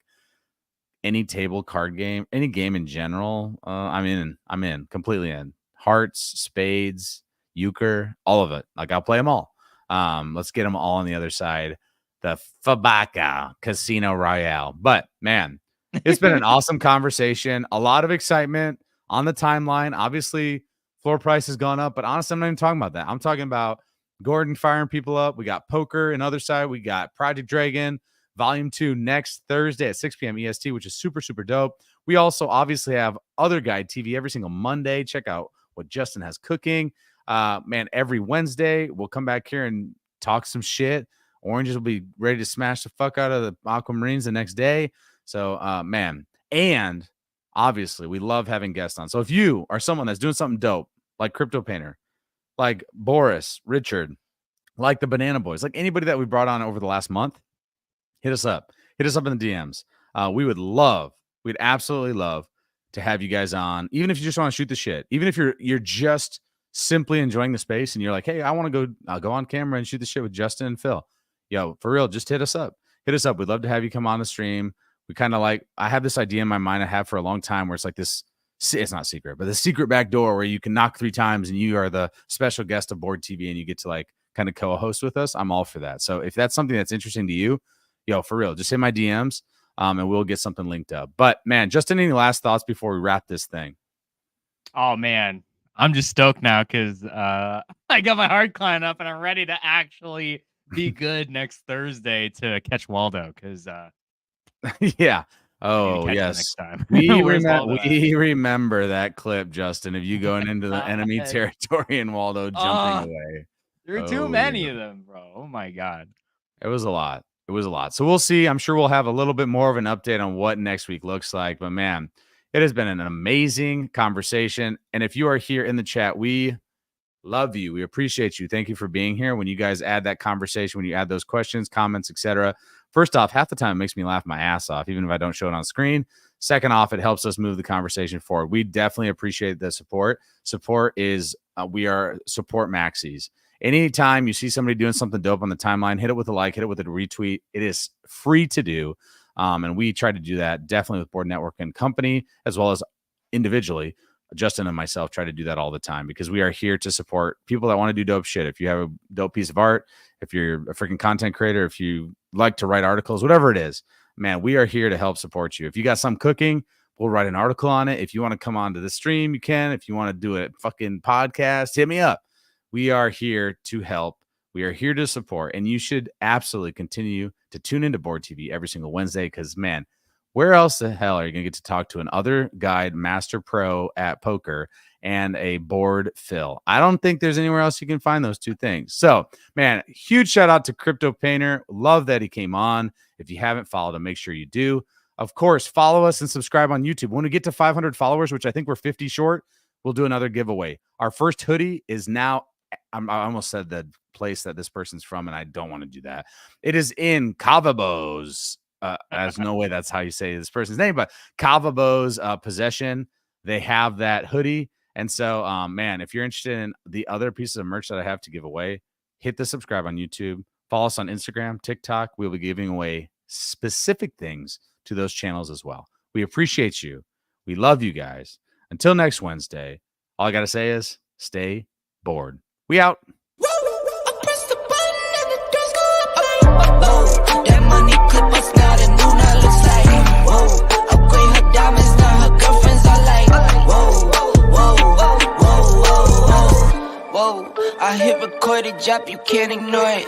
[SPEAKER 2] any table card game, any game in general, I'm in, completely in. Hearts, spades, euchre, all of it. Like I'll play them all. Let's get them all on the other side. The Fabaka Casino Royale. But man, it's been an awesome conversation. A lot of excitement on the timeline. Obviously, floor price has gone up, but honestly, I'm not even talking about that. I'm talking about Gordon firing people up. We got poker and other side. We got Project Dragon Volume 2 next Thursday at 6 p.m. EST, which is super, super dope. We also obviously have Other Guide TV every single Monday. Check out what Justin has cooking. Man, every Wednesday, we'll come back here and talk some shit. Oranges will be ready to smash the fuck out of the Aquamarines the next day. So, man, and obviously, we love having guests on. So if you are someone that's doing something dope, like Cryptopainter, like Boris, Richard, like the Banana Boys, like anybody that we brought on over the last month, hit us up. Hit us up in the DMs. We'd absolutely love to have you guys on, even if you just want to shoot the shit, even if you're just simply enjoying the space and you're like, hey, I want to go on camera and shoot the shit with Justin and Phil. Yo, for real, just hit us up. Hit us up. We'd love to have you come on the stream. We kind of like, I have this idea in my mind I have for a long time where it's like this, it's not secret, but the secret back door where you can knock 3 times and you are the special guest of Board TV and you get to like kind of co-host with us. I'm all for that. So if that's something that's interesting to you, yo, for real, just hit my DMs and we'll get something linked up. But man, Justin, any last thoughts before we wrap this thing?
[SPEAKER 3] Oh man, I'm just stoked now because I got my hard client up and I'm ready to actually be good next Thursday to catch Waldo because
[SPEAKER 2] yeah. Oh yes, we remember that clip, Justin, of you going into the enemy territory and Waldo jumping away.
[SPEAKER 3] There were too many of them, bro. Oh my god,
[SPEAKER 2] it was a lot. So we'll see. I'm sure we'll have a little bit more of an update on what next week looks like. But man, it has been an amazing conversation. And if you are here in the chat, we love you. We appreciate you. Thank you for being here. When you guys add that conversation, when you add those questions, comments, etc. First off, half the time it makes me laugh my ass off, even if I don't show it on screen. Second off, it helps us move the conversation forward. We definitely appreciate the support. Support is, we are support maxis. Anytime you see somebody doing something dope on the timeline, hit it with a like, hit it with a retweet. It is free to do. And we try to do that definitely with Board Network and Company, as well as individually. Justin and myself try to do that all the time because we are here to support people that want to do dope shit. If you have a dope piece of art, if you're a freaking content creator, if you like to write articles, whatever it is, man, we are here to help support you. If you got some cooking, we'll write an article on it. If you want to come on to the stream, you can. If you want to do a fucking podcast, hit me up. We are here to help. We are here to support. And you should absolutely continue to tune into Board TV every single Wednesday because, man, where else the hell are you going to get to talk to an other guide master pro at poker and a board Phil? I don't think there's anywhere else you can find those two things. So, man, huge shout out to Cryptopainter. Love that he came on. If you haven't followed him, make sure you do. Of course, follow us and subscribe on YouTube. When we get to 500 followers, which I think we're 50 short, we'll do another giveaway. Our first hoodie is now, I almost said the place that this person's from, and I don't want to do that. It is in Cavabo's. There's no way that's how you say this person's name, but Cavabo's possession. They have that hoodie. And so, man, if you're interested in the other pieces of merch that I have to give away, hit the subscribe on YouTube. Follow us on Instagram, TikTok. We'll be giving away specific things to those channels as well. We appreciate you. We love you guys. Until next Wednesday, all I got to say is stay bored. We out.
[SPEAKER 1] That money clip us now, the new now looks like. Whoa, upgrade her diamonds, now her girlfriends are like. Whoa, I hit recorded drop, you can't ignore it.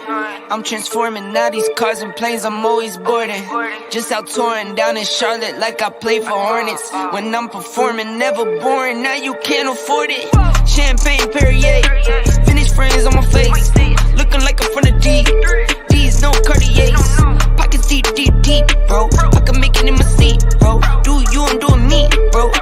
[SPEAKER 1] I'm transforming now these cars and planes, I'm always boarding. Just out touring down in Charlotte like I play for Hornets. When I'm performing, never boring, now you can't afford it. Champagne Perrier, finished friends on my face. Looking like I'm from the deep. These no Cartiers, pockets deep, bro.